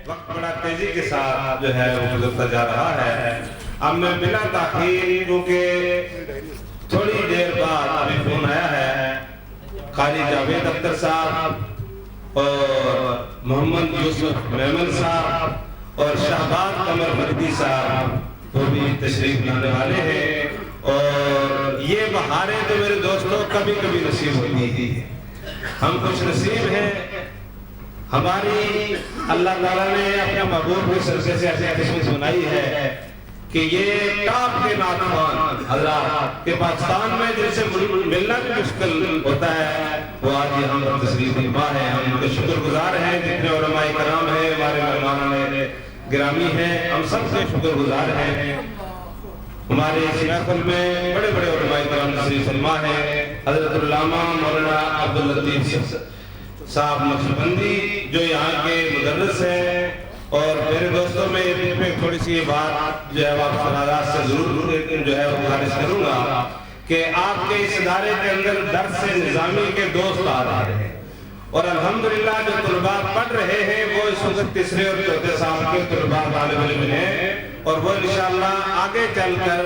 وقت بڑا تیزی کے ساتھ جو ہے وہ گزرتا جا رہا ہے. اب میں بلا تاخیر کیونکہ تھوڑی دیر بعد ابھی فون آیا ہے قاری جاوید اختر صاحب اور محمد یوسف میمن صاحب اور شہباز قمر مردی صاحب وہ بھی تشریف لانے والے ہیں. اور یہ بہاریں تو میرے دوستوں کبھی کبھی نصیب ہوتی تھی. ہم خوش نصیب ہیں. ہماری اللہ تعالیٰ نے اپنے محبوب کے سلسلے سے ایسی قسمت بنائی ہے کہ یہ ٹاپ کے ناتخوان حضرات کے پاکستان میں جن سے ملنا بھی مشکل ہوتا ہے وہ آج یہ ہم تشریف فرما ہیں. ہم ان کے شکر گزار ہیں. جتنے علماء کرام ہیں ہمارے مہمان گرامی ہیں ہم سب سے شکر گزار ہیں. ہمارے اس محفل میں بڑے بڑے علماء کرام تشریف فرما ہیں. حضرت علامہ مولانا عبداللطیف صاحب نقشبندی جو یہاں کے مدرس ہیں. اور میرے دوستوں میں تھوڑی سی بات جو ہے واپس حضرات سے ضرور جو ہے وہ خارج کروں گا کہ آپ کے اس ادارے کے اندر درس نظامی کے دوست آ رہے ہیں اور الحمدللہ جو طلباء پڑھ رہے ہیں وہ اس وقت تیسرے اور چوتھے سال کے طلباء طالب علم ہیں. اور وہ انشاءاللہ آگے چل کر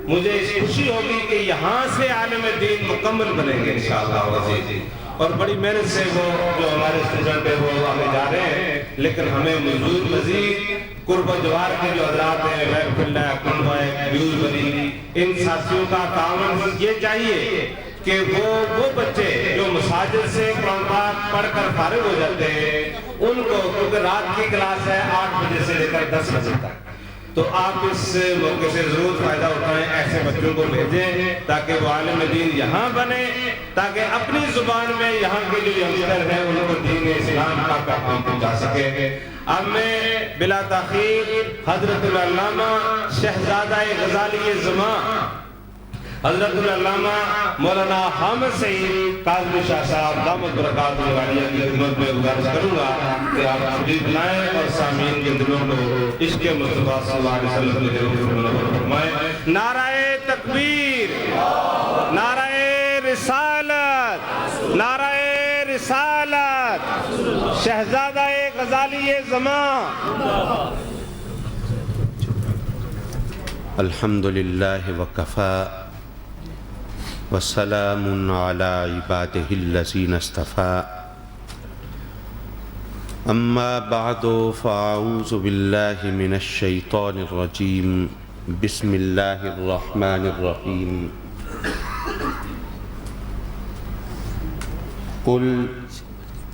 مجھے اس خوشی ہوگی کہ یہاں سے عالم دین مکمل بنیں گے انشاءاللہ. اور بڑی محنت سے وہ جو ہمارے اسٹوڈنٹ ہیں وہ آگے جا رہے ہیں. لیکن ہمیں مزید قرب و جوار کے جو حضرات ہیں محفل ہے کنبہ ہے بیوز بنی ان ساتھیوں کا تعاون یہ چاہیے کہ وہ بچے جو مساجد سے قرآن پاک پڑھ کر فارغ ہو جاتے ہیں ان کو کیونکہ رات کی کلاس ہے 8 بجے سے لے کر 10 بجے تک تو آپ اس موقع سے ضرور فائدہ اٹھائیں. ایسے بچوں کو بھیجیں تاکہ وہ عالم دین یہاں بنے تاکہ اپنی زبان میں یہاں کے جو ینگسٹر ہیں ان کو دین اسلام کا پیغام پہنچا سکے. اب میں بلا تاخیر حضرت العلامہ شہزادہ غزالی زمان حضرت العلامہ مولانا حامد سعید کاظمی شاہ صاحب دامت برکاتہ العالیہ کی خدمت میں گزارش کروں گا کہ آپ تشریف لائیں اور سامعین کے دلوں کو عشق مصطفیٰ صلی اللہ علیہ وسلم کے ضرور منور فرمائیں. نعرہ تکبیر، نعرہ رسالت، نعرہ رسالت، شہزادہ غزالی زمان. الحمدللہ وکفا وسلام علی عبادہ الذین اصطفیٰ. اما بعد فاعوذ باللہ من الشیطان الرجیم. بسم اللہ الرحمن الرحیم. قل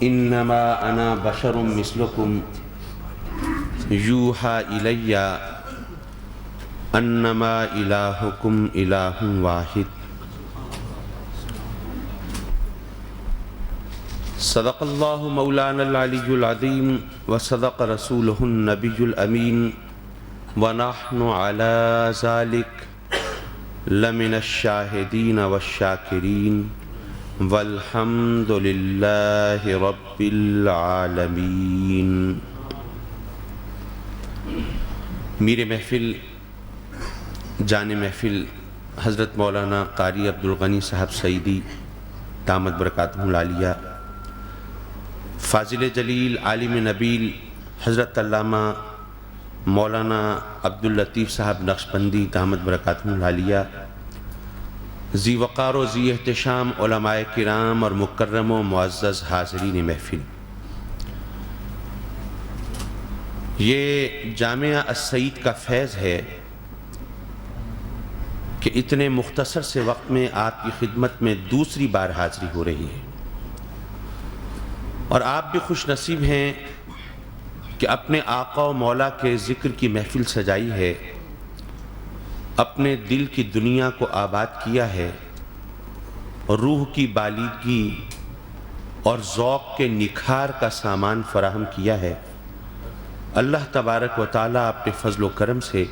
انما انا بشر مثلکم یوحی الی انما الہکم الہ واحد. صدق اللہ مولانا العلی العظیم وصدق رسولہ النبی الامین ونحن علی ذلک لمن الشاہدین والشاکرین والحمد للہ رب العالمین. میر محفل جان محفل حضرت مولانا قاری عبدالغنی صاحب سعیدی دامت برکاتہ العالیہ، فاضل جلیل عالم نبیل حضرت علامہ مولانا عبداللطیف صاحب نقشبندی دامت برکاتہ العالیہ، ذی وقار و ذی احتشام علماء کرام اور مکرم و معزز حاضرین محفل، یہ جامعہ السعید کا فیض ہے کہ اتنے مختصر سے وقت میں آپ کی خدمت میں دوسری بار حاضری ہو رہی ہے. اور آپ بھی خوش نصیب ہیں کہ اپنے آقا و مولا کے ذکر کی محفل سجائی ہے، اپنے دل کی دنیا کو آباد کیا ہے، روح کی بالیدگی اور ذوق کے نکھار کا سامان فراہم کیا ہے. اللہ تبارک و تعالیٰ اپنے فضل و کرم سے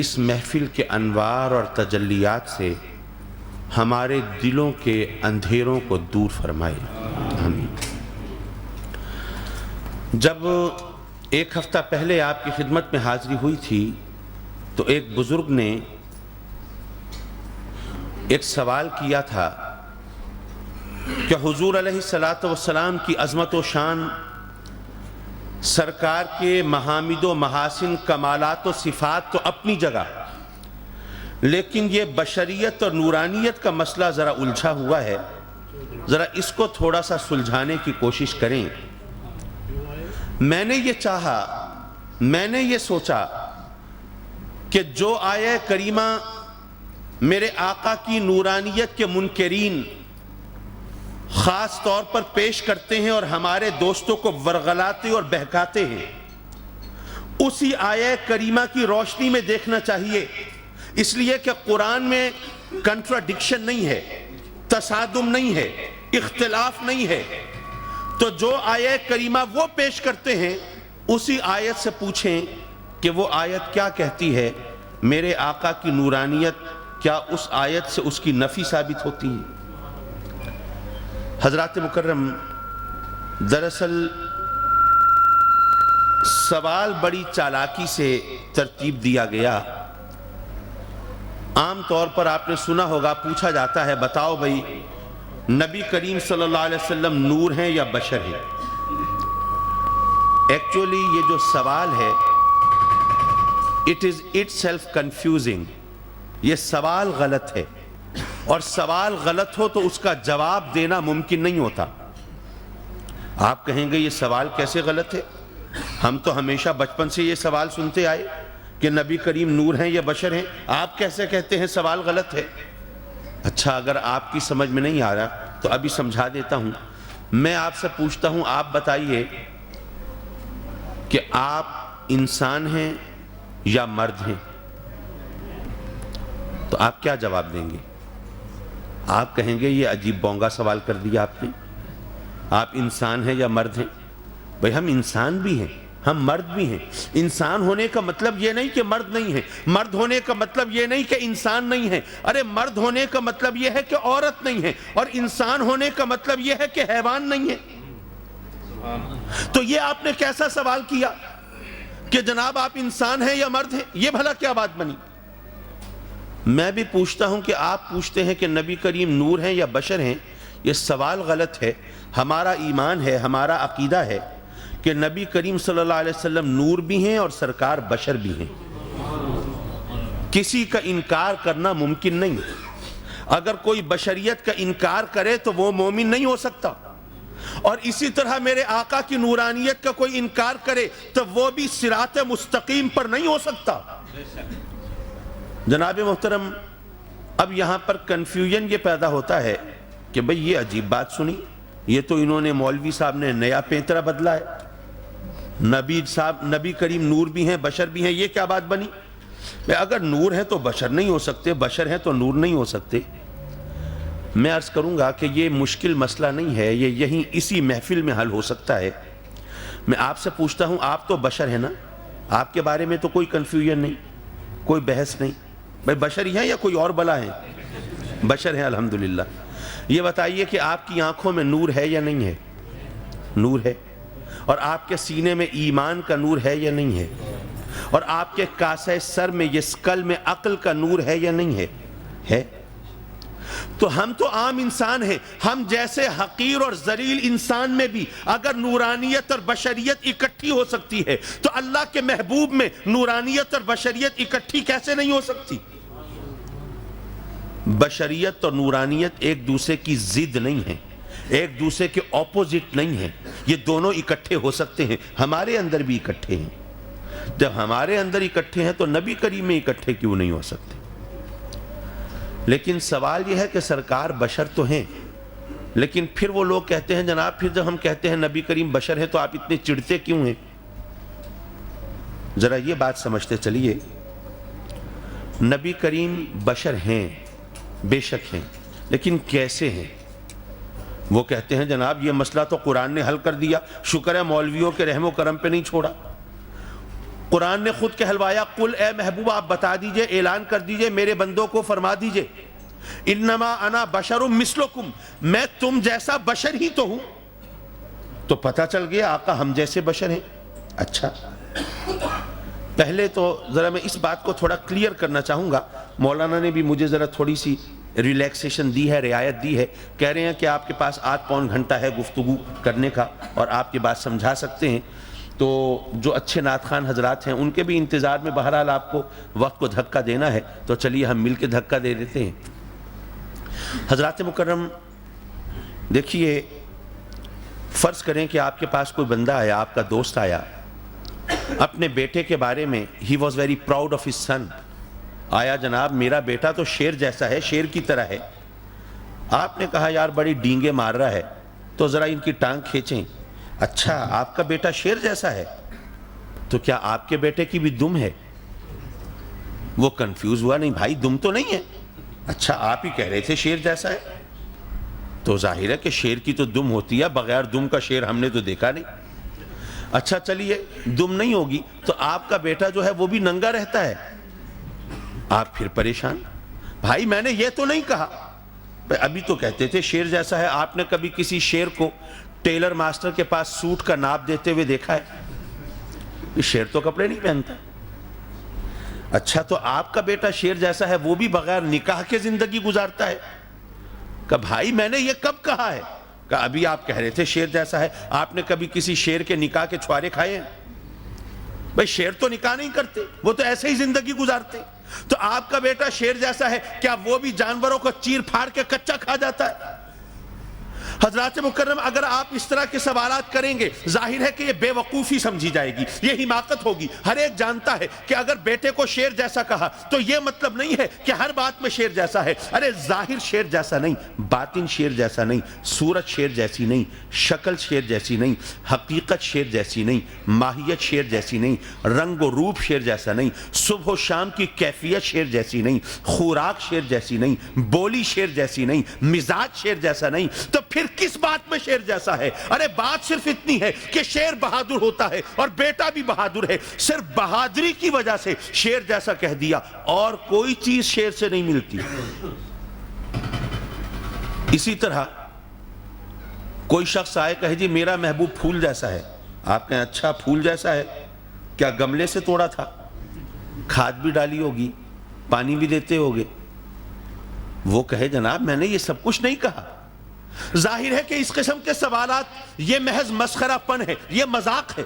اس محفل کے انوار اور تجلیات سے ہمارے دلوں کے اندھیروں کو دور فرمائے. آمین. جب ایک ہفتہ پہلے آپ کی خدمت میں حاضری ہوئی تھی تو ایک بزرگ نے ایک سوال کیا تھا کہ حضور علیہ الصلوۃ والسلام کی عظمت و شان سرکار کے محامد و محاسن کمالات و صفات تو اپنی جگہ، لیکن یہ بشریت اور نورانیت کا مسئلہ ذرا الجھا ہوا ہے، ذرا اس کو تھوڑا سا سلجھانے کی کوشش کریں۔ میں نے یہ چاہا، میں نے یہ سوچا کہ جو آیہ کریمہ میرے آقا کی نورانیت کے منکرین خاص طور پر پیش کرتے ہیں اور ہمارے دوستوں کو ورغلاتے اور بہکاتے ہیں، اسی آیہ کریمہ کی روشنی میں دیکھنا چاہیے، اس لیے کہ قرآن میں کنٹراڈکشن نہیں ہے، تصادم نہیں ہے، اختلاف نہیں ہے۔ تو جو آیہ کریمہ وہ پیش کرتے ہیں اسی آیت سے پوچھیں کہ وہ آیت کیا کہتی ہے، میرے آقا کی نورانیت کیا اس آیت سے اس کی نفی ثابت ہوتی ہے؟ حضرات مکرم، دراصل سوال بڑی چالاکی سے ترتیب دیا گیا۔ عام طور پر آپ نے سنا ہوگا، پوچھا جاتا ہے بتاؤ بھئی نبی کریم صلی اللہ علیہ وسلم نور ہیں یا بشر ہیں؟ ایکچولی یہ جو سوال ہے it is itself confusing، یہ سوال غلط ہے، اور سوال غلط ہو تو اس کا جواب دینا ممکن نہیں ہوتا۔ آپ کہیں گے یہ سوال کیسے غلط ہے؟ ہم تو ہمیشہ بچپن سے یہ سوال سنتے آئے کہ نبی کریم نور ہیں یا بشر ہیں، آپ کیسے کہتے ہیں سوال غلط ہے؟ اچھا، اگر آپ کی سمجھ میں نہیں آ رہا تو ابھی سمجھا دیتا ہوں۔ میں آپ سے پوچھتا ہوں، آپ بتائیے کہ آپ انسان ہیں یا مرد ہیں؟ تو آپ کیا جواب دیں گے؟ آپ کہیں گے یہ عجیب بونگا سوال کر دیا آپ نے، آپ انسان ہیں یا مرد ہیں؟ بھئی ہم انسان بھی ہیں، ہم مرد بھی ہیں۔ انسان ہونے کا مطلب یہ نہیں کہ مرد نہیں ہے، مرد ہونے کا مطلب یہ نہیں کہ انسان نہیں ہے، ارے مرد ہونے کا مطلب یہ ہے کہ عورت نہیں ہے، اور انسان ہونے کا مطلب یہ ہے کہ حیوان نہیں ہے۔ تو یہ آپ نے کیسا سوال کیا کہ جناب آپ انسان ہیں یا مرد ہیں؟ یہ بھلا کیا بات بنی؟ میں بھی پوچھتا ہوں کہ آپ پوچھتے ہیں کہ نبی کریم نور ہیں یا بشر ہیں، یہ سوال غلط ہے۔ ہمارا ایمان ہے، ہمارا عقیدہ ہے کہ نبی کریم صلی اللہ علیہ وسلم نور بھی ہیں اور سرکار بشر بھی ہیں، کسی کا انکار کرنا ممکن نہیں۔ اگر کوئی بشریت کا انکار کرے تو وہ مومن نہیں ہو سکتا، اور اسی طرح میرے آقا کی نورانیت کا کوئی انکار کرے تو وہ بھی صراط مستقیم پر نہیں ہو سکتا۔ جناب محترم، اب یہاں پر کنفیوژن یہ پیدا ہوتا ہے کہ بھئی یہ عجیب بات سنی، یہ تو انہوں نے مولوی صاحب نے نیا پینترا بدلا ہے، نبی کریم نور بھی ہیں بشر بھی ہیں، یہ کیا بات بنی؟ اگر نور ہیں تو بشر نہیں ہو سکتے، بشر ہیں تو نور نہیں ہو سکتے۔ میں عرض کروں گا کہ یہ مشکل مسئلہ نہیں ہے، یہ یہیں اسی محفل میں حل ہو سکتا ہے۔ میں آپ سے پوچھتا ہوں، آپ تو بشر ہیں نا؟ آپ کے بارے میں تو کوئی کنفیوژن نہیں، کوئی بحث نہیں، بھائی بشر ہی ہیں یا کوئی اور بلا ہیں؟ بشر ہیں الحمدللہ۔ یہ بتائیے کہ آپ کی آنکھوں میں نور ہے یا نہیں ہے؟ نور ہے۔ اور آپ کے سینے میں ایمان کا نور ہے یا نہیں ہے؟ اور آپ کے کاسہ سر میں، یہ اسکل میں عقل کا نور ہے یا نہیں ہے؟ ہے۔ تو ہم تو عام انسان ہیں، ہم جیسے حقیر اور ذلیل انسان میں بھی اگر نورانیت اور بشریت اکٹھی ہو سکتی ہے تو اللہ کے محبوب میں نورانیت اور بشریت اکٹھی کیسے نہیں ہو سکتی؟ بشریت اور نورانیت ایک دوسرے کی ضد نہیں ہے، ایک دوسرے کے اپوزٹ نہیں ہیں، یہ دونوں اکٹھے ہو سکتے ہیں۔ ہمارے اندر بھی اکٹھے ہیں، جب ہمارے اندر اکٹھے ہیں تو نبی کریم میں اکٹھے کیوں نہیں ہو سکتے؟ لیکن سوال یہ ہے کہ سرکار بشر تو ہیں، لیکن پھر وہ لوگ کہتے ہیں جناب پھر جب ہم کہتے ہیں نبی کریم بشر ہے تو آپ اتنے چڑھتے کیوں ہیں؟ ذرا یہ بات سمجھتے چلیے، نبی کریم بشر ہیں، بے شک ہیں، لیکن کیسے ہیں؟ وہ کہتے ہیں جناب یہ مسئلہ تو قرآن نے حل کر دیا، شکر ہے مولویوں کے رحم و کرم پہ نہیں چھوڑا، قرآن نے خود کہلوایا، قل اے محبوب آپ بتا دیجئے، اعلان کر دیجئے، میرے بندوں کو فرما دیجئے، انما انا بشر مثلکم، میں تم جیسا بشر ہی تو ہوں۔ تو پتہ چل گیا آقا ہم جیسے بشر ہیں۔ اچھا، پہلے تو ذرا میں اس بات کو تھوڑا کلیئر کرنا چاہوں گا، مولانا نے بھی مجھے ذرا تھوڑی سی ریلیکسیشن دی ہے، رعایت دی ہے، کہہ رہے ہیں کہ آپ کے پاس 8 پون گھنٹہ ہے گفتگو کرنے کا اور آپ کی بات سمجھا سکتے ہیں۔ تو جو اچھے نعت خوان حضرات ہیں ان کے بھی انتظار میں بہرحال آپ کو وقت کو دھکا دینا ہے، تو چلیے ہم مل کے دھکا دے دیتے ہیں۔ حضرات مکرم دیکھیے، فرض کریں کہ آپ کے پاس کوئی بندہ آیا، آپ کا دوست آیا، اپنے بیٹے کے بارے میں he was very proud of his son, آیا جناب میرا بیٹا تو شیر جیسا ہے، شیر کی طرح ہے۔ آپ نے کہا یار بڑی ڈینگے مار رہا ہے، تو ذرا ان کی ٹانگ کھینچیں۔ اچھا آپ کا بیٹا شیر جیسا ہے، تو کیا آپ کے بیٹے کی بھی دم ہے؟ وہ کنفیوز ہوا، نہیں بھائی دم تو نہیں ہے۔ اچھا آپ ہی کہہ رہے تھے شیر جیسا ہے، تو ظاہر ہے کہ شیر کی تو دم ہوتی ہے، بغیر دم کا شیر ہم نے تو دیکھا نہیں۔ اچھا چلیے دم نہیں ہوگی تو آپ کا بیٹا جو ہے وہ بھی ننگا رہتا ہے۔ آپ پھر پریشان، بھائی میں نے یہ تو نہیں کہا، ابھی تو کہتے تھے شیر جیسا ہے۔ آپ نے کبھی کسی شیر کو ٹیلر ماسٹر کے پاس سوٹ کا ناپ دیتے ہوئے دیکھا ہے؟ شیر تو کپڑے نہیں پہنتا۔ اچھا تو آپ کا بیٹا شیر جیسا ہے، وہ بھی بغیر نکاح کے زندگی گزارتا ہے؟ کہ بھائی میں نے یہ کب کہا ہے؟ کہ ابھی آپ کہہ رہے تھے شیر جیسا ہے۔ آپ نے کبھی کسی شیر کے نکاح کے چھوارے کھائے ہیں؟ بھائی شیر تو نکاح نہیں کرتے، وہ تو ایسے ہی زندگی گزارتے۔ تو آپ کا بیٹا شیر جیسا ہے، کیا وہ بھی جانوروں کو چیر پھاڑ کے کچا کھا جاتا ہے؟ حضرات مکرم اگر آپ اس طرح کے سوالات کریں گے، ظاہر ہے کہ یہ بے وقوفی سمجھی جائے گی، یہ حماقت ہوگی۔ ہر ایک جانتا ہے کہ اگر بیٹے کو شیر جیسا کہا تو یہ مطلب نہیں ہے کہ ہر بات میں شیر جیسا ہے۔ ارے ظاہر شیر جیسا نہیں، باطن شیر جیسا نہیں، صورت شیر جیسی نہیں، شکل شیر جیسی نہیں، حقیقت شیر جیسی نہیں، ماہیت شیر جیسی نہیں، رنگ و روپ شیر جیسا نہیں، صبح و شام کی کیفیت شیر جیسی نہیں، خوراک شیر جیسی نہیں، بولی شیر جیسی نہیں، مزاج شیر جیسا نہیں، تو پھر کس بات میں شیر جیسا ہے؟ ارے بات صرف اتنی ہے کہ شیر بہادر ہوتا ہے اور بیٹا بھی بہادر ہے، صرف بہادری کی وجہ سے شیر جیسا کہہ دیا، اور کوئی چیز شیر سے نہیں ملتی۔ اسی طرح کوئی شخص آئے کہے جی میرا محبوب پھول جیسا ہے، آپ کہیں اچھا پھول جیسا ہے، کیا گملے سے توڑا تھا؟ کھاد بھی ڈالی ہوگی، پانی بھی دیتے ہوگے؟ وہ کہے جناب میں نے یہ سب کچھ نہیں کہا۔ ظاہر ہے کہ اس قسم کے سوالات یہ محض مسخرہ پن ہے، یہ مذاق ہے۔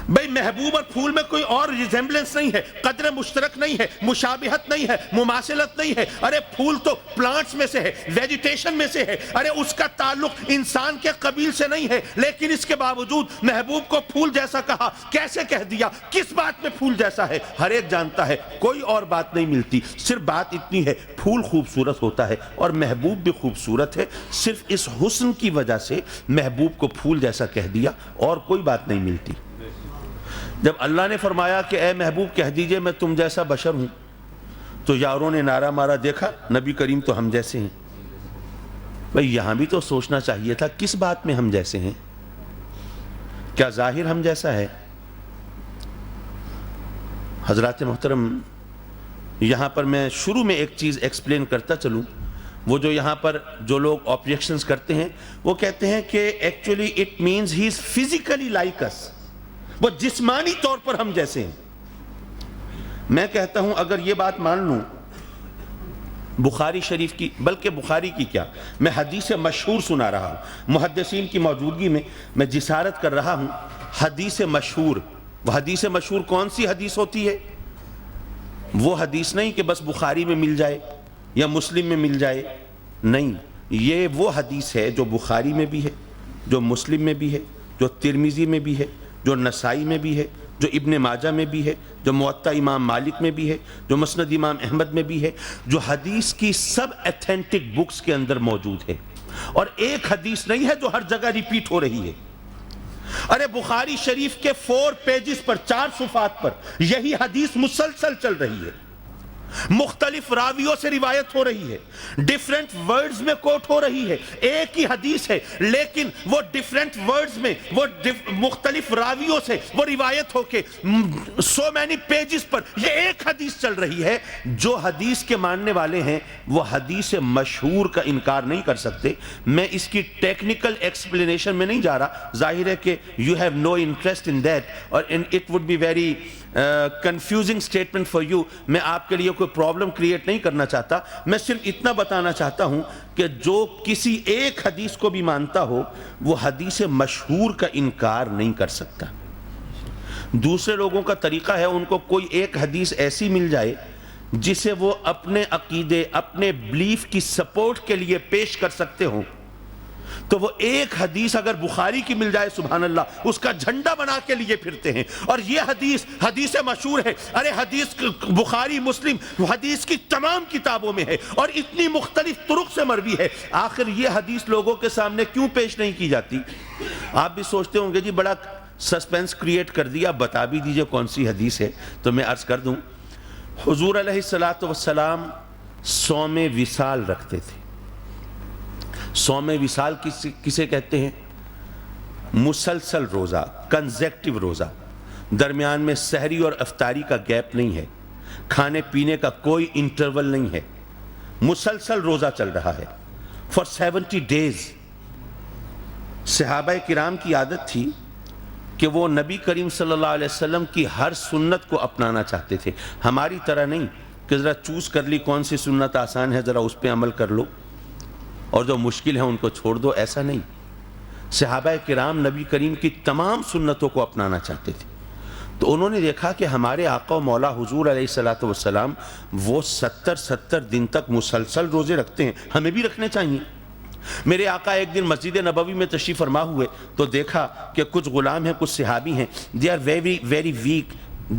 بھئی محبوب اور پھول میں کوئی اور ریزمبلنس نہیں ہے، قدر مشترک نہیں ہے، مشابہت نہیں ہے، مماثلت نہیں ہے۔ ارے پھول تو پلانٹس میں سے ہے، ویجیٹیشن میں سے ہے، ارے اس کا تعلق انسان کے قبیل سے نہیں ہے، لیکن اس کے باوجود محبوب کو پھول جیسا کہا، کیسے کہہ دیا، کس بات میں پھول جیسا ہے؟ ہر ایک جانتا ہے کوئی اور بات نہیں ملتی، صرف بات اتنی ہے پھول خوبصورت ہوتا ہے اور محبوب بھی خوبصورت ہے، صرف اس حسن کی وجہ سے محبوب کو پھول جیسا کہہ دیا، اور کوئی بات نہیں ملتی۔ جب اللہ نے فرمایا کہ اے محبوب کہہ دیجئے میں تم جیسا بشر ہوں، تو یاروں نے نعرہ مارا دیکھا نبی کریم تو ہم جیسے ہیں۔ بھئی یہاں بھی تو سوچنا چاہیے تھا کس بات میں ہم جیسے ہیں؟ کیا ظاہر ہم جیسا ہے؟ حضرات محترم یہاں پر میں شروع میں ایک چیز ایکسپلین کرتا چلوں، وہ جو یہاں پر جو لوگ آبجیکشنز کرتے ہیں وہ کہتے ہیں کہ actually it means he is physically like us, وہ جسمانی طور پر ہم جیسے ہیں۔ میں کہتا ہوں اگر یہ بات مان لوں بخاری شریف کی، بلکہ بخاری کی کیا، میں حدیث مشہور سنا رہا ہوں، محدثین کی موجودگی میں میں جسارت کر رہا ہوں، حدیث مشہور۔ وہ حدیث مشہور کون سی حدیث ہوتی ہے؟ وہ حدیث نہیں کہ بس بخاری میں مل جائے یا مسلم میں مل جائے، نہیں، یہ وہ حدیث ہے جو بخاری میں بھی ہے، جو مسلم میں بھی ہے، جو ترمذی میں بھی ہے، جو نسائی میں بھی ہے، جو ابن ماجہ میں بھی ہے، جو موطا امام مالک میں بھی ہے، جو مسند امام احمد میں بھی ہے، جو حدیث کی سب ایتھینٹک بکس کے اندر موجود ہے، اور ایک حدیث نہیں ہے جو ہر جگہ ریپیٹ ہو رہی ہے۔ ارے بخاری شریف کے 4 پیجز پر، 4 صفحات پر یہی حدیث مسلسل چل رہی ہے، مختلف راویوں سے روایت ہو رہی ہے، ڈیفرنٹ ورڈز میں کوٹ ہو رہی ہے، ایک ہی حدیث ہے لیکن وہ ڈیفرنٹ ورڈز میں، وہ مختلف راویوں سے وہ روایت ہو کے سو مینی پیجز پر یہ ایک حدیث چل رہی ہے۔ جو حدیث کے ماننے والے ہیں وہ حدیث مشہور کا انکار نہیں کر سکتے۔ میں اس کی ٹیکنیکل ایکسپلینیشن میں نہیں جا رہا، ظاہر ہے کہ you have no interest in that اور it would be very confusing statement for you۔ میں آپ کے لیے کوئی پرابلم کریٹ نہیں کرنا چاہتا، میں صرف اتنا بتانا چاہتا ہوں کہ جو کسی ایک حدیث کو بھی مانتا ہو وہ حدیث مشہور کا انکار نہیں کر سکتا۔ دوسرے لوگوں کا طریقہ ہے ان کو کوئی ایک حدیث ایسی مل جائے جسے وہ اپنے عقیدے اپنے بلیف کی سپورٹ کے لیے پیش کر سکتے ہوں، تو وہ ایک حدیث اگر بخاری کی مل جائے سبحان اللہ اس کا جھنڈا بنا کے لیے پھرتے ہیں، اور یہ حدیث مشہور ہے، ارے حدیث بخاری مسلم حدیث کی تمام کتابوں میں ہے اور اتنی مختلف طرق سے مروی ہے، آخر یہ حدیث لوگوں کے سامنے کیوں پیش نہیں کی جاتی؟ آپ بھی سوچتے ہوں گے جی بڑا سسپینس کریٹ کر دیا، بتا بھی دیجئے کون سی حدیث ہے، تو میں عرض کر دوں، حضور علیہ السلام صوم وصال رکھتے تھے۔ صوم وصال کسے کہتے ہیں؟ مسلسل روزہ، کنزیکٹیو روزہ، درمیان میں سحری اور افطاری کا گیپ نہیں ہے، کھانے پینے کا کوئی انٹرول نہیں ہے، مسلسل روزہ چل رہا ہے for 70 days۔ صحابہ کرام کی عادت تھی کہ وہ نبی کریم صلی اللہ علیہ وسلم کی ہر سنت کو اپنانا چاہتے تھے، ہماری طرح نہیں کہ ذرا چوز کر لی کون سی سنت آسان ہے ذرا اس پہ عمل کر لو اور جو مشکل ہے ان کو چھوڑ دو، ایسا نہیں۔ صحابہ کرام نبی کریم کی تمام سنتوں کو اپنانا چاہتے تھے، تو انہوں نے دیکھا کہ ہمارے آقا و مولا حضور علیہ السلام وہ 70 دن تک مسلسل روزے رکھتے ہیں، ہمیں بھی رکھنے چاہیے۔ میرے آقا ایک دن مسجد نبوی میں تشریف فرما ہوئے تو دیکھا کہ کچھ غلام ہیں، کچھ صحابی ہیں، they are very very weak,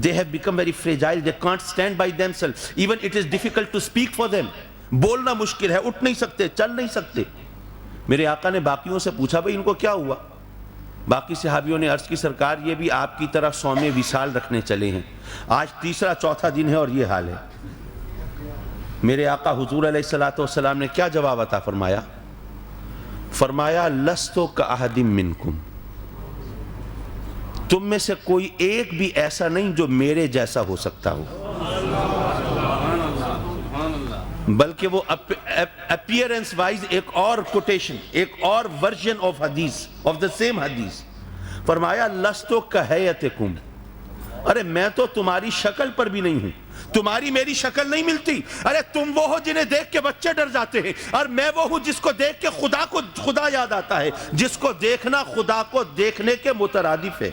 they have become very fragile, they can't stand by themselves, even it is difficult to speak for them، بولنا مشکل ہے، اٹھ نہیں سکتے، چل نہیں سکتے۔ میرے آقا نے باقیوں سے پوچھا بھئی ان کو کیا ہوا؟ باقی صحابیوں نے عرض کی سرکار یہ بھی آپ کی طرح صوم وصال رکھنے چلے ہیں، آج تیسرا چوتھا دن ہے اور یہ حال ہے۔ میرے آقا حضور علیہ السلام نے کیا جواب عطا فرمایا؟ فرمایا لستو کاحد منکم، تم میں سے کوئی ایک بھی ایسا نہیں جو میرے جیسا ہو سکتا ہو، بلکہ وہ اپیئرنس وائز ایک اور کوٹیشن، ایک اور ورژن آف حدیث، آف دا سیم حدیث، فرمایا لستو کہیتکم، ارے میں تو تمہاری شکل پر بھی نہیں ہوں، تمہاری میری شکل نہیں ملتی، ارے تم وہ ہو جنہیں دیکھ کے بچے ڈر جاتے ہیں، اور میں وہ ہوں جس کو دیکھ کے خدا یاد آتا ہے، جس کو دیکھنا خدا کو دیکھنے کے مترادف ہے۔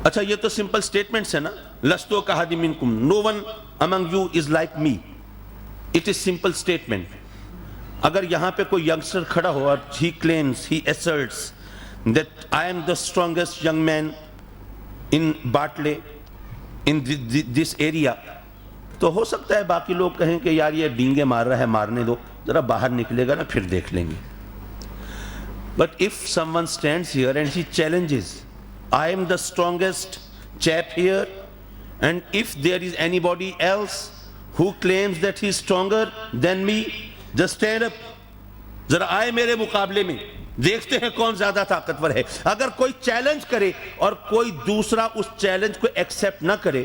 اچھا یہ تو سمپل سٹیٹمنٹس ہے نا، لستو کاحد منکم، no one among you is like me، it is simple statement۔ اگر یہاں پہ کوئی ینگسٹر کھڑا ہو اور he claims, he asserts that I am the strongest young man in Bartley, in this area، تو ہو سکتا ہے باقی لوگ کہیں کہ یار یہ ڈینگے مار رہا ہے، مارنے دو، ذرا باہر نکلے گا نا پھر دیکھ لیں گے۔ But if someone stands here and he challenges, I am the strongest chap here, and if there is anybody else who claims that he is stronger than me, just stand up، ذرا آئے میرے مقابلے میں، دیکھتے ہیں کون زیادہ طاقتور ہے۔ اگر کوئی چیلنج کرے اور کوئی دوسرا اس چیلنج کو ایکسیپٹ نہ کرے،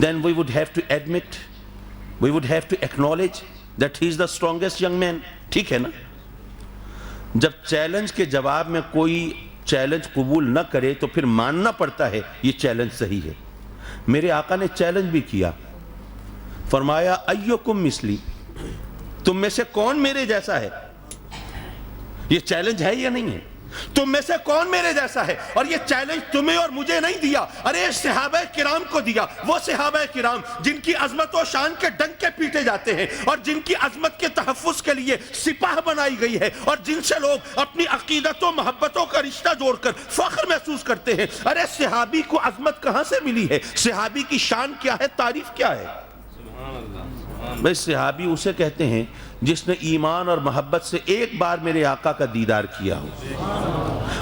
then we would have to admit, we would have to acknowledge that he is the strongest young man۔ ٹھیک ہے نا؟ جب چیلنج کے جواب میں کوئی چیلنج قبول نہ کرے تو پھر ماننا پڑتا ہے یہ چیلنج صحیح ہے۔ میرے آقا نے چیلنج بھی کیا، فرمایا ایکم مثلی، تم میں سے کون میرے جیسا ہے؟ یہ چیلنج ہے یا نہیں ہے؟ تم میں سے کون میرے جیسا ہے؟ اور یہ چیلنج تمہیں اور مجھے نہیں دیا، ارے صحابہ کرام کو دیا، وہ صحابہ کرام جن کی عظمت و شان کے ڈنکے پیٹے جاتے ہیں اور جن کی عظمت کے تحفظ کے لیے سپاہ بنائی گئی ہے اور جن سے لوگ اپنی عقیدت و محبتوں کا رشتہ جوڑ کر فخر محسوس کرتے ہیں۔ ارے صحابی کو عظمت کہاں سے ملی ہے؟ صحابی کی شان کیا ہے؟ تعریف کیا ہے؟ بھئی صحابی اسے کہتے ہیں جس نے ایمان اور محبت سے ایک بار میرے آقا کا دیدار کیا ہو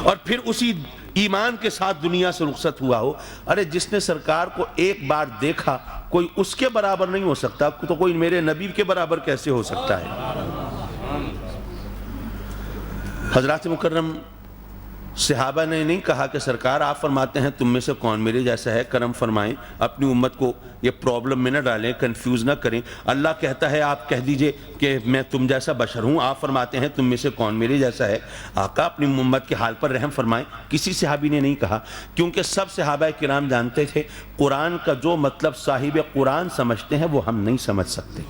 اور پھر اسی ایمان کے ساتھ دنیا سے رخصت ہوا ہو۔ ارے جس نے سرکار کو ایک بار دیکھا کوئی اس کے برابر نہیں ہو سکتا، تو کوئی میرے نبی کے برابر کیسے ہو سکتا ہے؟ حضرات مکرم، صحابہ نے نہیں کہا کہ سرکار آپ فرماتے ہیں تم میں سے کون میرے جیسا ہے، کرم فرمائیں، اپنی امت کو یہ پرابلم میں نہ ڈالیں، کنفیوز نہ کریں۔ اللہ کہتا ہے آپ کہہ دیجئے کہ میں تم جیسا بشر ہوں، آپ فرماتے ہیں تم میں سے کون میرے جیسا ہے۔ آقا اپنی امت کے حال پر رحم فرمائیں۔ کسی صحابی نے نہیں کہا، کیونکہ سب صحابہ کرام جانتے تھے قرآن کا جو مطلب صاحب قرآن سمجھتے ہیں وہ ہم نہیں سمجھ سکتے۔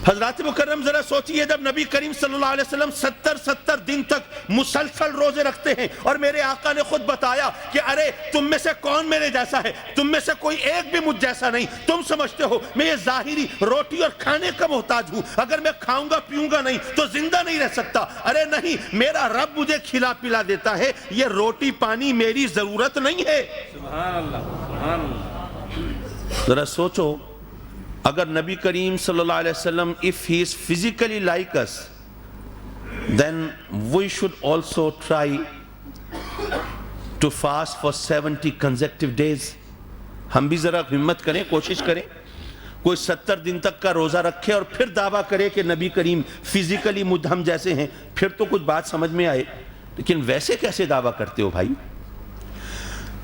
حضرات مکرم ذرا سوچئے جب نبی کریم صلی اللہ علیہ وسلم 70 دن تک مسلسل روزے رکھتے ہیں اور میرے آقا نے خود بتایا کہ ارے تم میں سے کون میرے جیسا ہے، تم میں سے کوئی ایک بھی مجھ جیسا نہیں، تم سمجھتے ہو میں یہ ظاہری روٹی اور کھانے کا محتاج ہوں، اگر میں کھاؤں گا پیوں گا نہیں تو زندہ نہیں رہ سکتا، ارے نہیں، میرا رب مجھے کھلا پلا دیتا ہے، یہ روٹی پانی میری ضرورت نہیں ہے۔ سبحان اللہ، سبحان اللہ۔ ذرا سوچو اگر نبی کریم صلی اللہ علیہ وسلم if he is physically like us then we should also try to fast for 70 consecutive days۔ ہم بھی ذرا ہمت کریں، کوشش کریں، کوئی 70 دن تک کا روزہ رکھے اور پھر دعویٰ کرے کہ نبی کریم فزیکلی ہم جیسے ہیں، پھر تو کچھ بات سمجھ میں آئے، لیکن ویسے کیسے دعویٰ کرتے ہو بھائی؟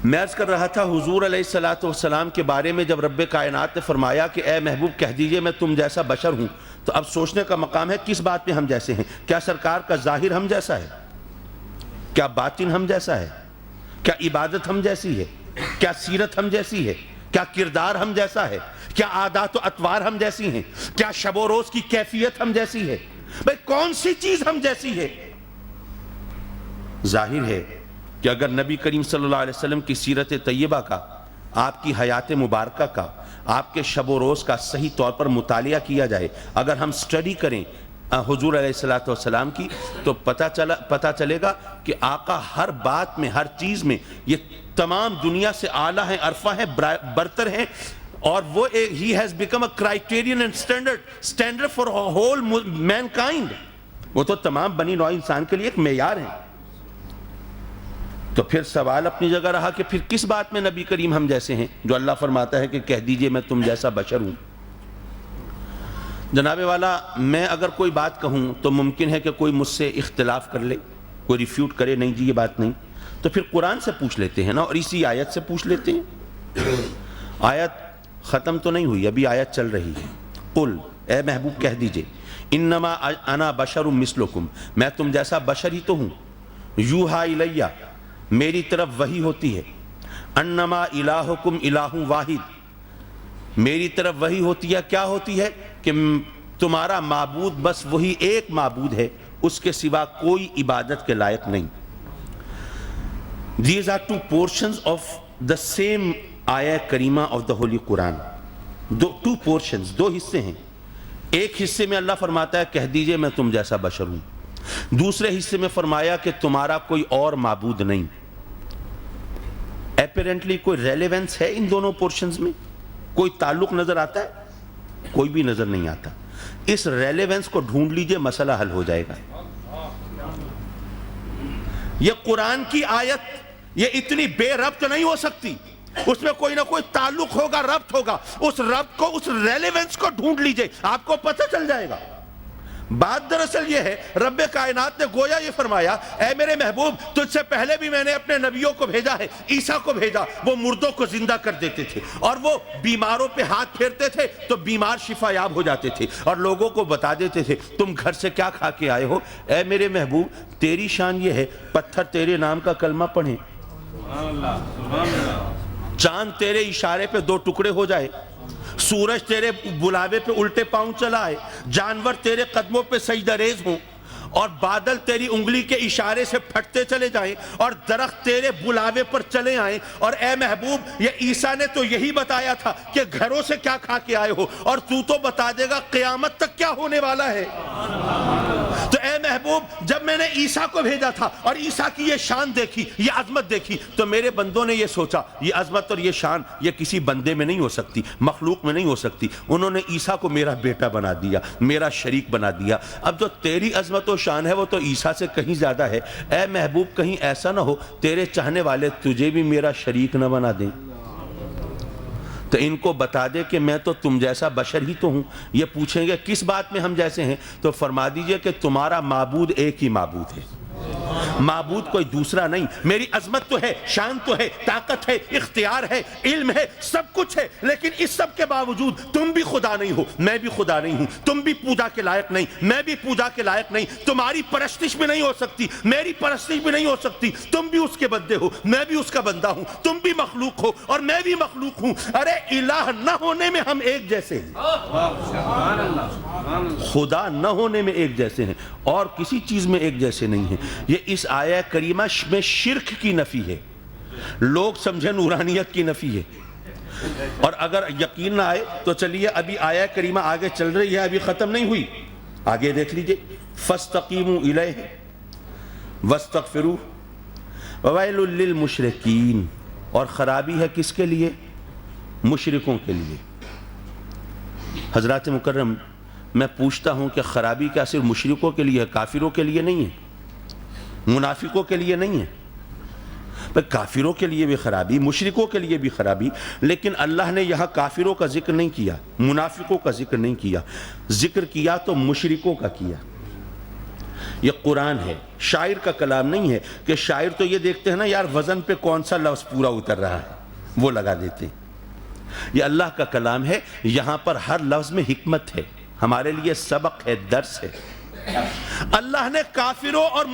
میں عرض کر رہا تھا حضور علیہ السلام کے بارے میں جب رب کائنات نے فرمایا کہ اے محبوب کہہ دیجئے میں تم جیسا بشر ہوں، تو اب سوچنے کا مقام ہے کس بات میں ہم جیسے ہیں؟ کیا سرکار کا ظاہر ہم جیسا ہے؟ کیا باطن ہم جیسا ہے؟ کیا عبادت ہم جیسی ہے؟ کیا سیرت ہم جیسی ہے؟ کیا کردار ہم جیسا ہے؟ کیا عادات و اطوار ہم جیسی ہیں؟ کیا شب و روز کی کیفیت ہم جیسی ہے؟ بھئی کون سی چیز ہم جیسی ہے؟ ظاہر ہے کہ اگر نبی کریم صلی اللہ علیہ وسلم کی سیرت طیبہ کا، آپ کی حیات مبارکہ کا، آپ کے شب و روز کا صحیح طور پر مطالعہ کیا جائے، اگر ہم سٹڈی کریں حضور علیہ السلام کی، تو پتہ چلے گا کہ آقا ہر بات میں، ہر چیز میں یہ تمام دنیا سے اعلیٰ ہیں، عرفہ ہیں، برتر ہیں، اور وہ he has become a criterion and standard for whole mankind۔ وہ تو تمام بنی نوع انسان کے لیے ایک معیار ہیں۔ تو پھر سوال اپنی جگہ رہا کہ پھر کس بات میں نبی کریم ہم جیسے ہیں جو اللہ فرماتا ہے کہ کہہ دیجئے میں تم جیسا بشر ہوں؟ جناب والا، میں اگر کوئی بات کہوں تو ممکن ہے کہ کوئی مجھ سے اختلاف کر لے، کوئی ریفیوٹ کرے، نہیں جی یہ بات نہیں، تو پھر قرآن سے پوچھ لیتے ہیں نا، اور اسی آیت سے پوچھ لیتے ہیں۔ آیت ختم تو نہیں ہوئی، ابھی آیت چل رہی ہے۔ قل، اے محبوب کہہ دیجئے، انما انا بشر مثلکم، میں تم جیسا بشر ہی تو ہوں، یوحا الیہ، میری طرف وحی ہوتی ہے، انما الہکم الہ واحد، میری طرف وحی ہوتی ہے، کیا ہوتی ہے؟ کہ تمہارا معبود بس وہی ایک معبود ہے، اس کے سوا کوئی عبادت کے لائق نہیں۔ These are two portions of the same آیہ کریمہ of the Holy Quran۔ two portions، دو حصے ہیں۔ ایک حصے میں اللہ فرماتا ہے کہہ دیجئے میں تم جیسا بشر ہوں، دوسرے حصے میں فرمایا کہ تمہارا کوئی اور معبود نہیں۔ اپیرنٹلی کوئی ریلیونس ہے ان دونوں پورشنز میں؟ کوئی تعلق نظر آتا ہے؟ کوئی بھی نظر نہیں آتا۔ اس ریلیونس کو ڈھونڈ لیجئے، مسئلہ حل ہو جائے گا۔ یہ قرآن کی آیت یہ اتنی بے ربط نہیں ہو سکتی، اس میں کوئی نہ کوئی تعلق ہوگا، ربط ہوگا، اس ربط کو، اس ریلیونس کو ڈھونڈ لیجئے، آپ کو پتہ چل جائے گا۔ بات دراصل یہ ہے، رب کائنات نے گویا یہ فرمایا اے میرے محبوب تجھ سے پہلے بھی میں نے اپنے نبیوں کو بھیجا ہے، عیسیٰ کو بھیجا، وہ مردوں کو زندہ کر دیتے تھے اور وہ بیماروں پہ ہاتھ پھیرتے تھے تو بیمار شفا یاب ہو جاتے تھے، اور لوگوں کو بتا دیتے تھے تم گھر سے کیا کھا کے آئے ہو، اے میرے محبوب تیری شان یہ ہے پتھر تیرے نام کا کلمہ پڑھیں، چاند تیرے اشارے پہ 2 ٹکڑے ہو جائے، سورج تیرے بلاوے پہ الٹے پاؤں چلا آئے، جانور تیرے قدموں پہ سجدہ ریز ہوں، اور بادل تیری انگلی کے اشارے سے پھٹتے چلے جائیں، اور درخت تیرے بلاوے پر چلے آئیں، اور اے محبوب یہ عیسیٰ نے تو یہی بتایا تھا کہ گھروں سے کیا کھا کے آئے ہو، اور تو بتا دے گا قیامت تک کیا ہونے والا ہے۔ تو اے محبوب جب میں نے عیسیٰ کو بھیجا تھا اور عیسیٰ کی یہ شان دیکھی، یہ عظمت دیکھی، تو میرے بندوں نے یہ سوچا یہ عظمت اور یہ شان یہ کسی بندے میں نہیں ہو سکتی، مخلوق میں نہیں ہو سکتی، انہوں نے عیسیٰ کو میرا بیٹا بنا دیا، میرا شریک بنا دیا۔ اب جو تیری عظمت و شان ہے وہ تو عیسیٰ سے کہیں زیادہ ہے، اے محبوب کہیں ایسا نہ ہو تیرے چاہنے والے تجھے بھی میرا شریک نہ بنا دیں، تو ان کو بتا دے کہ میں تو تم جیسا بشر ہی تو ہوں۔ یہ پوچھیں گے کس بات میں ہم جیسے ہیں، تو فرما دیجئے کہ تمہارا معبود ایک ہی معبود ہے، معبود کوئی دوسرا نہیں. میری عظمت تو ہے, شان تو ہے, طاقت ہے, اختیار ہے, علم ہے, سب کچھ ہے, لیکن اس سب کے باوجود تم بھی خدا نہیں ہو, میں بھی خدا نہیں ہوں. تم بھی پوجا کے لائق نہیں, میں بھی پوجا کے لائق نہیں. تمہاری پرستش بھی نہیں ہو سکتی, میری پرستش بھی نہیں ہو سکتی. تم بھی اس کے بندے ہو, میں بھی اس کا بندہ ہوں. تم بھی مخلوق ہو اور میں بھی مخلوق ہوں. ارے الہ نہ ہونے میں ہم ایک جیسے ہیں, خدا نہ ہونے میں ایک جیسے ہیں, اور کسی چیز میں ایک جیسے نہیں ہیں. یہ اس آیہ کریمہ میں شرک کی نفی ہے. لوگ سمجھے نورانیت کی نفی ہے. اور اگر یقین نہ آئے تو چلیے ابھی آیہ کریمہ آگے چل رہی ہے, ابھی ختم نہیں ہوئی, آگے دیکھ لیجئے. فَاسْتَقِيمُوا إِلَيْهِ وَاسْتَغْفِرُوهُ وَوَيْلٌ لِّلْمُشْرِكِينَ. اور خرابی ہے کس کے لیے؟ مشرکوں کے لیے. حضرات مکرم, میں پوچھتا ہوں کہ خرابی کیا صرف مشرکوں کے لیے ہے, کافروں کے لیے نہیں ہے, منافقوں کے لیے نہیں ہے؟ کافروں کے لیے بھی خرابی, مشرکوں کے لیے بھی خرابی, لیکن اللہ نے یہاں کافروں کا ذکر نہیں کیا, منافقوں کا ذکر نہیں کیا. ذکر کیا تو مشرکوں کا کیا. یہ قرآن ہے, شاعر کا کلام نہیں ہے کہ شاعر تو یہ دیکھتے ہیں نا یار وزن پہ کون سا لفظ پورا اتر رہا ہے, وہ لگا دیتے ہیں. یہ اللہ کا کلام ہے, یہاں پر ہر لفظ میں حکمت ہے, ہمارے لیے سبق ہے, درس ہے. اللہ نے کافروں اور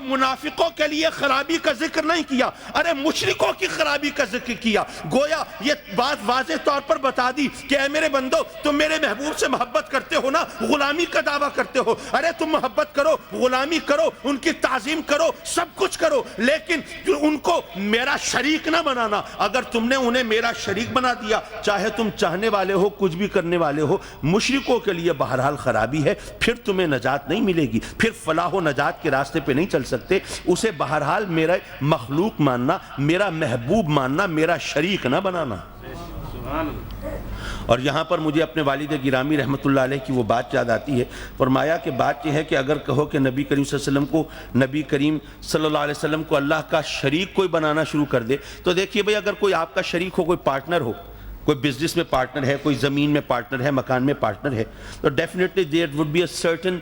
منافقوں کے لیے خرابی کا ذکر نہیں کیا, ارے مشرکوں کی خرابی کا ذکر کیا. گویا یہ بات واضح طور پر بتا دی کہ اے میرے بندو, تم میرے محبوب سے محبت کرتے ہو نا, غلامی کا دعویٰ کرتے ہو. ارے تم محبت کرو, غلامی کرو, ان کی تعظیم کرو, سب کچھ کرو, لیکن ان کو میرا شریک نہ بنانا. اگر تم نے انہیں میرا شریک بنا دیا, چاہے تم چاہنے والے ہو, کچھ بھی کرنے والے ہو, مشرکوں کے لیے بہرحال خرابی ہے. پھر تمہیں نجات نہیں ملے گی, پھر فلاح و نجات کے راستے پہ نہیں چل سکتے. اسے بہرحال میرا مخلوق ماننا, میرا محبوب ماننا, میرا شریک نہ بنانا. اور یہاں پر مجھے اپنے والد گرامی رحمۃ اللہ علیہ کی وہ بات یاد آتی ہے. فرمایا کہ بات یہ ہے کہ اگر کہو کہ نبی کریم صلی اللہ علیہ وسلم کو اللہ کا شریک کوئی بنانا شروع کر دے, تو دیکھیے بھئی اگر کوئی آپ کا شریک ہو, کوئی پارٹنر ہو, کوئی بزنس میں پارٹنر ہے, کوئی زمین میں پارٹنر ہے, مکان میں پارٹنر ہے, تو definitely there would be a certain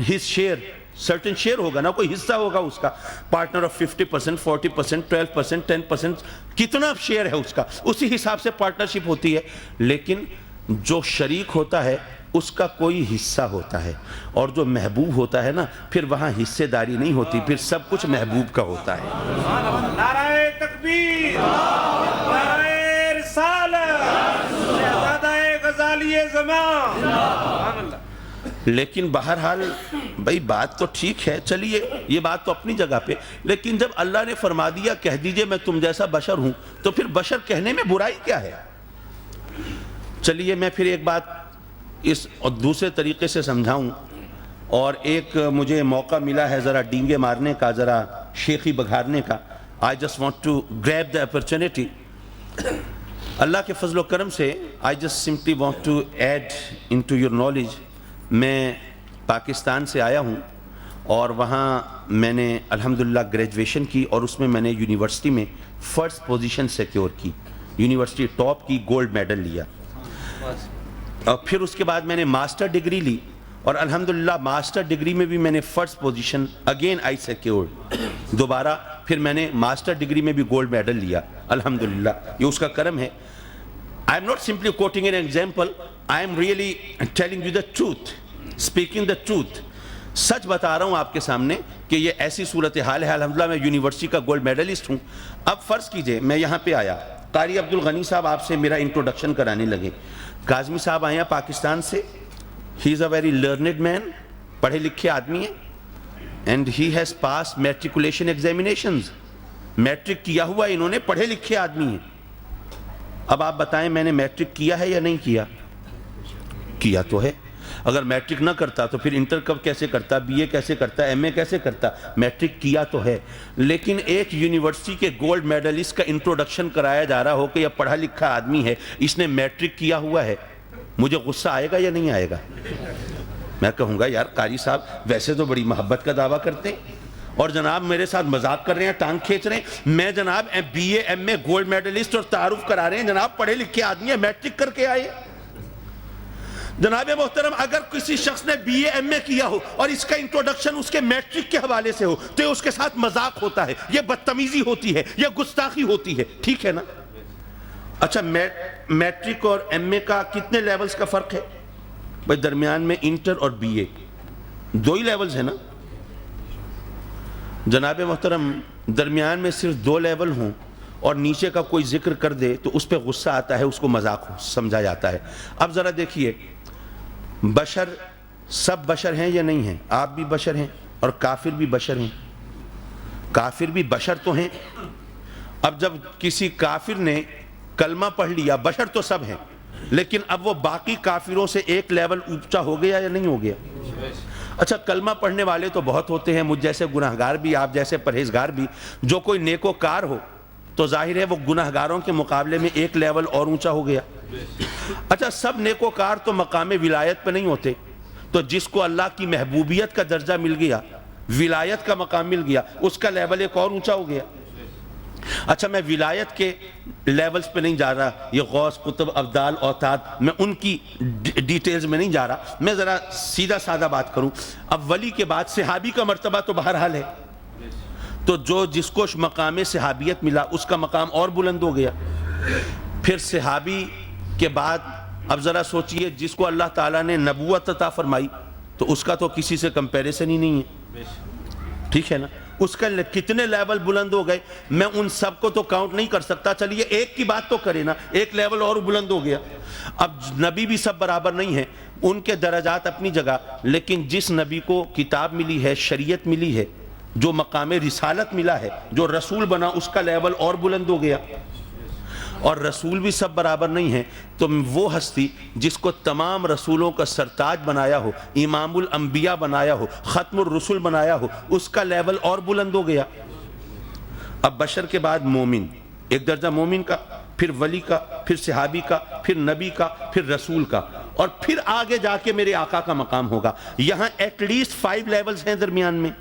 his share, certain share ہوگا نا, کوئی حصہ ہوگا اس کا. پارٹنر آف 50%, 40%, 12%, 10%, کتنا شیئر ہے اس کا, اسی حساب سے پارٹنرشپ ہوتی ہے. لیکن جو شریک ہوتا ہے اس کا کوئی حصہ ہوتا ہے, اور جو محبوب ہوتا ہے نا, پھر وہاں حصے داری نہیں ہوتی, پھر سب کچھ محبوب کا ہوتا ہے. نعرہ تکبیر, نعرہ رسالت, شہزادہ غزالی زمان. لیکن بہرحال بھئی بات تو ٹھیک ہے, چلیے یہ بات تو اپنی جگہ پہ, لیکن جب اللہ نے فرما دیا کہہ دیجئے میں تم جیسا بشر ہوں, تو پھر بشر کہنے میں برائی کیا ہے؟ چلیے میں پھر ایک بات اس دوسرے طریقے سے سمجھاؤں, اور ایک مجھے موقع ملا ہے ذرا ڈینگے مارنے کا, ذرا شیخی بگھارنے کا. I just want to grab the opportunity. اللہ کے فضل و کرم سے I just simply want to add into your knowledge. میں پاکستان سے آیا ہوں, اور وہاں میں نے الحمدللہ گریجویشن کی, اور اس میں میں نے یونیورسٹی میں فرسٹ پوزیشن سیکیور کی, یونیورسٹی ٹاپ کی, گولڈ میڈل لیا. اور پھر اس کے بعد میں نے ماسٹر ڈگری لی, اور الحمدللہ ماسٹر ڈگری میں بھی میں نے first position again I secured. دوبارہ پھر میں نے ماسٹر ڈگری میں بھی گولڈ میڈل لیا الحمدللہ, یہ اس کا کرم ہے. I am not simply quoting an example, I am really telling you the truth, speaking the truth. سچ بتا رہا ہوں آپ کے سامنے کہ یہ ایسی صورتحال ہے. الحمدللہ میں یونیورسٹی کا گولڈ میڈلسٹ ہوں. اب فرض کیجئے میں یہاں پہ آیا, قاری عبدالغنی صاحب آپ سے میرا انٹروڈکشن کرانے لگے, کاظمی صاحب آئے ہیں پاکستان سے, he is a very learned man, پڑھے لکھے آدمی ہیں, and he has passed matriculation examinations, matric کیا ہوا انہوں نے, پڑھے لکھے آدمی ہیں. اب آپ بتائیں میں نے میٹرک کیا ہے یا نہیں کیا؟ کیا تو ہے. اگر میٹرک نہ کرتا تو پھر انٹر کب کیسے کرتا, بی اے کیسے کرتا, ایم اے کیسے کرتا؟ میٹرک کیا تو ہے. لیکن ایک یونیورسٹی کے گولڈ میڈلسٹ کا انٹروڈکشن کرایا جا رہا ہو کہ یہ پڑھا لکھا آدمی ہے, اس نے میٹرک کیا ہوا ہے, مجھے غصہ آئے گا یا نہیں آئے گا؟ میں کہوں گا یار قاری صاحب ویسے تو بڑی محبت کا دعویٰ کرتے ہیں, اور جناب میرے ساتھ مذاق کر رہے ہیں, ٹانگ کھینچ رہے ہیں. میں جناب B A M A gold medalist اور تعارف کرا رہے ہیں, جناب پڑھے لکھے آدمی ہے, میٹرک کر کے آئے. جناب محترم اگر کسی شخص نے بی اے ایم اے کیا ہو اور اس کا انٹروڈکشن اس کے میٹرک کے حوالے سے ہو تو اس کے ساتھ مذاق ہوتا ہے، یہ بدتمیزی ہوتی ہے، یہ گستاخی ہوتی ہے، ٹھیک ہے نا؟ اچھا میٹرک اور ایم اے کا کتنے لیولز کا فرق ہے؟ بھائی درمیان میں انٹر اور بی اے 2 ہی لیولز ہیں نا؟ جناب محترم درمیان میں صرف 2 لیول ہوں اور نیچے کا کوئی ذکر کر دے تو اس پہ غصہ آتا ہے، اس کو مذاق سمجھا جاتا ہے۔ اب ذرا دیکھیے، بشر سب بشر ہیں یا نہیں ہیں؟ آپ بھی بشر ہیں اور کافر بھی بشر ہیں، کافر بھی بشر تو ہیں۔ اب جب کسی کافر نے کلمہ پڑھ لیا، بشر تو سب ہیں لیکن اب وہ باقی کافروں سے ایک لیول اونچا ہو گیا یا نہیں ہو گیا؟ اچھا کلمہ پڑھنے والے تو بہت ہوتے ہیں، مجھ جیسے گناہگار بھی، آپ جیسے پرہیزگار بھی، جو کوئی نیکوکار ہو تو ظاہر ہے وہ گناہگاروں کے مقابلے میں ایک لیول اور اونچا ہو گیا۔ اچھا سب نیکوکار تو مقام ولایت پہ نہیں ہوتے، تو جس کو اللہ کی محبوبیت کا درجہ مل گیا، ولایت کا مقام مل گیا، اس کا لیول ایک اور اونچا ہو گیا۔ اچھا میں ولایت کے لیولز پہ نہیں جا رہا، یہ غوث قطب ابدال اوتاد، میں ان کی ڈیٹیلز میں نہیں جا رہا، میں ذرا سیدھا سادہ بات کروں۔ اب ولی کے بعد صحابی کا مرتبہ تو بہرحال ہے، تو جو جس کو مقام صحابیت ملا اس کا مقام اور بلند ہو گیا۔ پھر صحابی کے بعد اب ذرا سوچئے جس کو اللہ تعالیٰ نے نبوت عطا فرمائی تو اس کا تو کسی سے کمپیریزن ہی نہیں ہے، ٹھیک ہے نا؟ اس کا کتنے لیول بلند ہو گئے، میں ان سب کو تو کاؤنٹ نہیں کر سکتا، چلیے ایک کی بات تو کرے نا، ایک لیول اور بلند ہو گیا۔ اب نبی بھی سب برابر نہیں ہیں، ان کے درجات اپنی جگہ، لیکن جس نبی کو کتاب ملی ہے، شریعت ملی ہے، جو مقام رسالت ملا ہے، جو رسول بنا، اس کا لیول اور بلند ہو گیا۔ اور رسول بھی سب برابر نہیں ہیں، تو وہ ہستی جس کو تمام رسولوں کا سرتاج بنایا ہو، امام الانبیاء بنایا ہو، ختم الرسل بنایا ہو، اس کا لیول اور بلند ہو گیا۔ اب بشر کے بعد مومن، ایک درجہ مومن کا، پھر ولی کا، پھر صحابی کا، پھر نبی کا، پھر رسول کا، اور پھر آگے جا کے میرے آقا کا مقام ہوگا۔ یہاں ایٹ لیسٹ 5 لیولز ہیں درمیان میں۔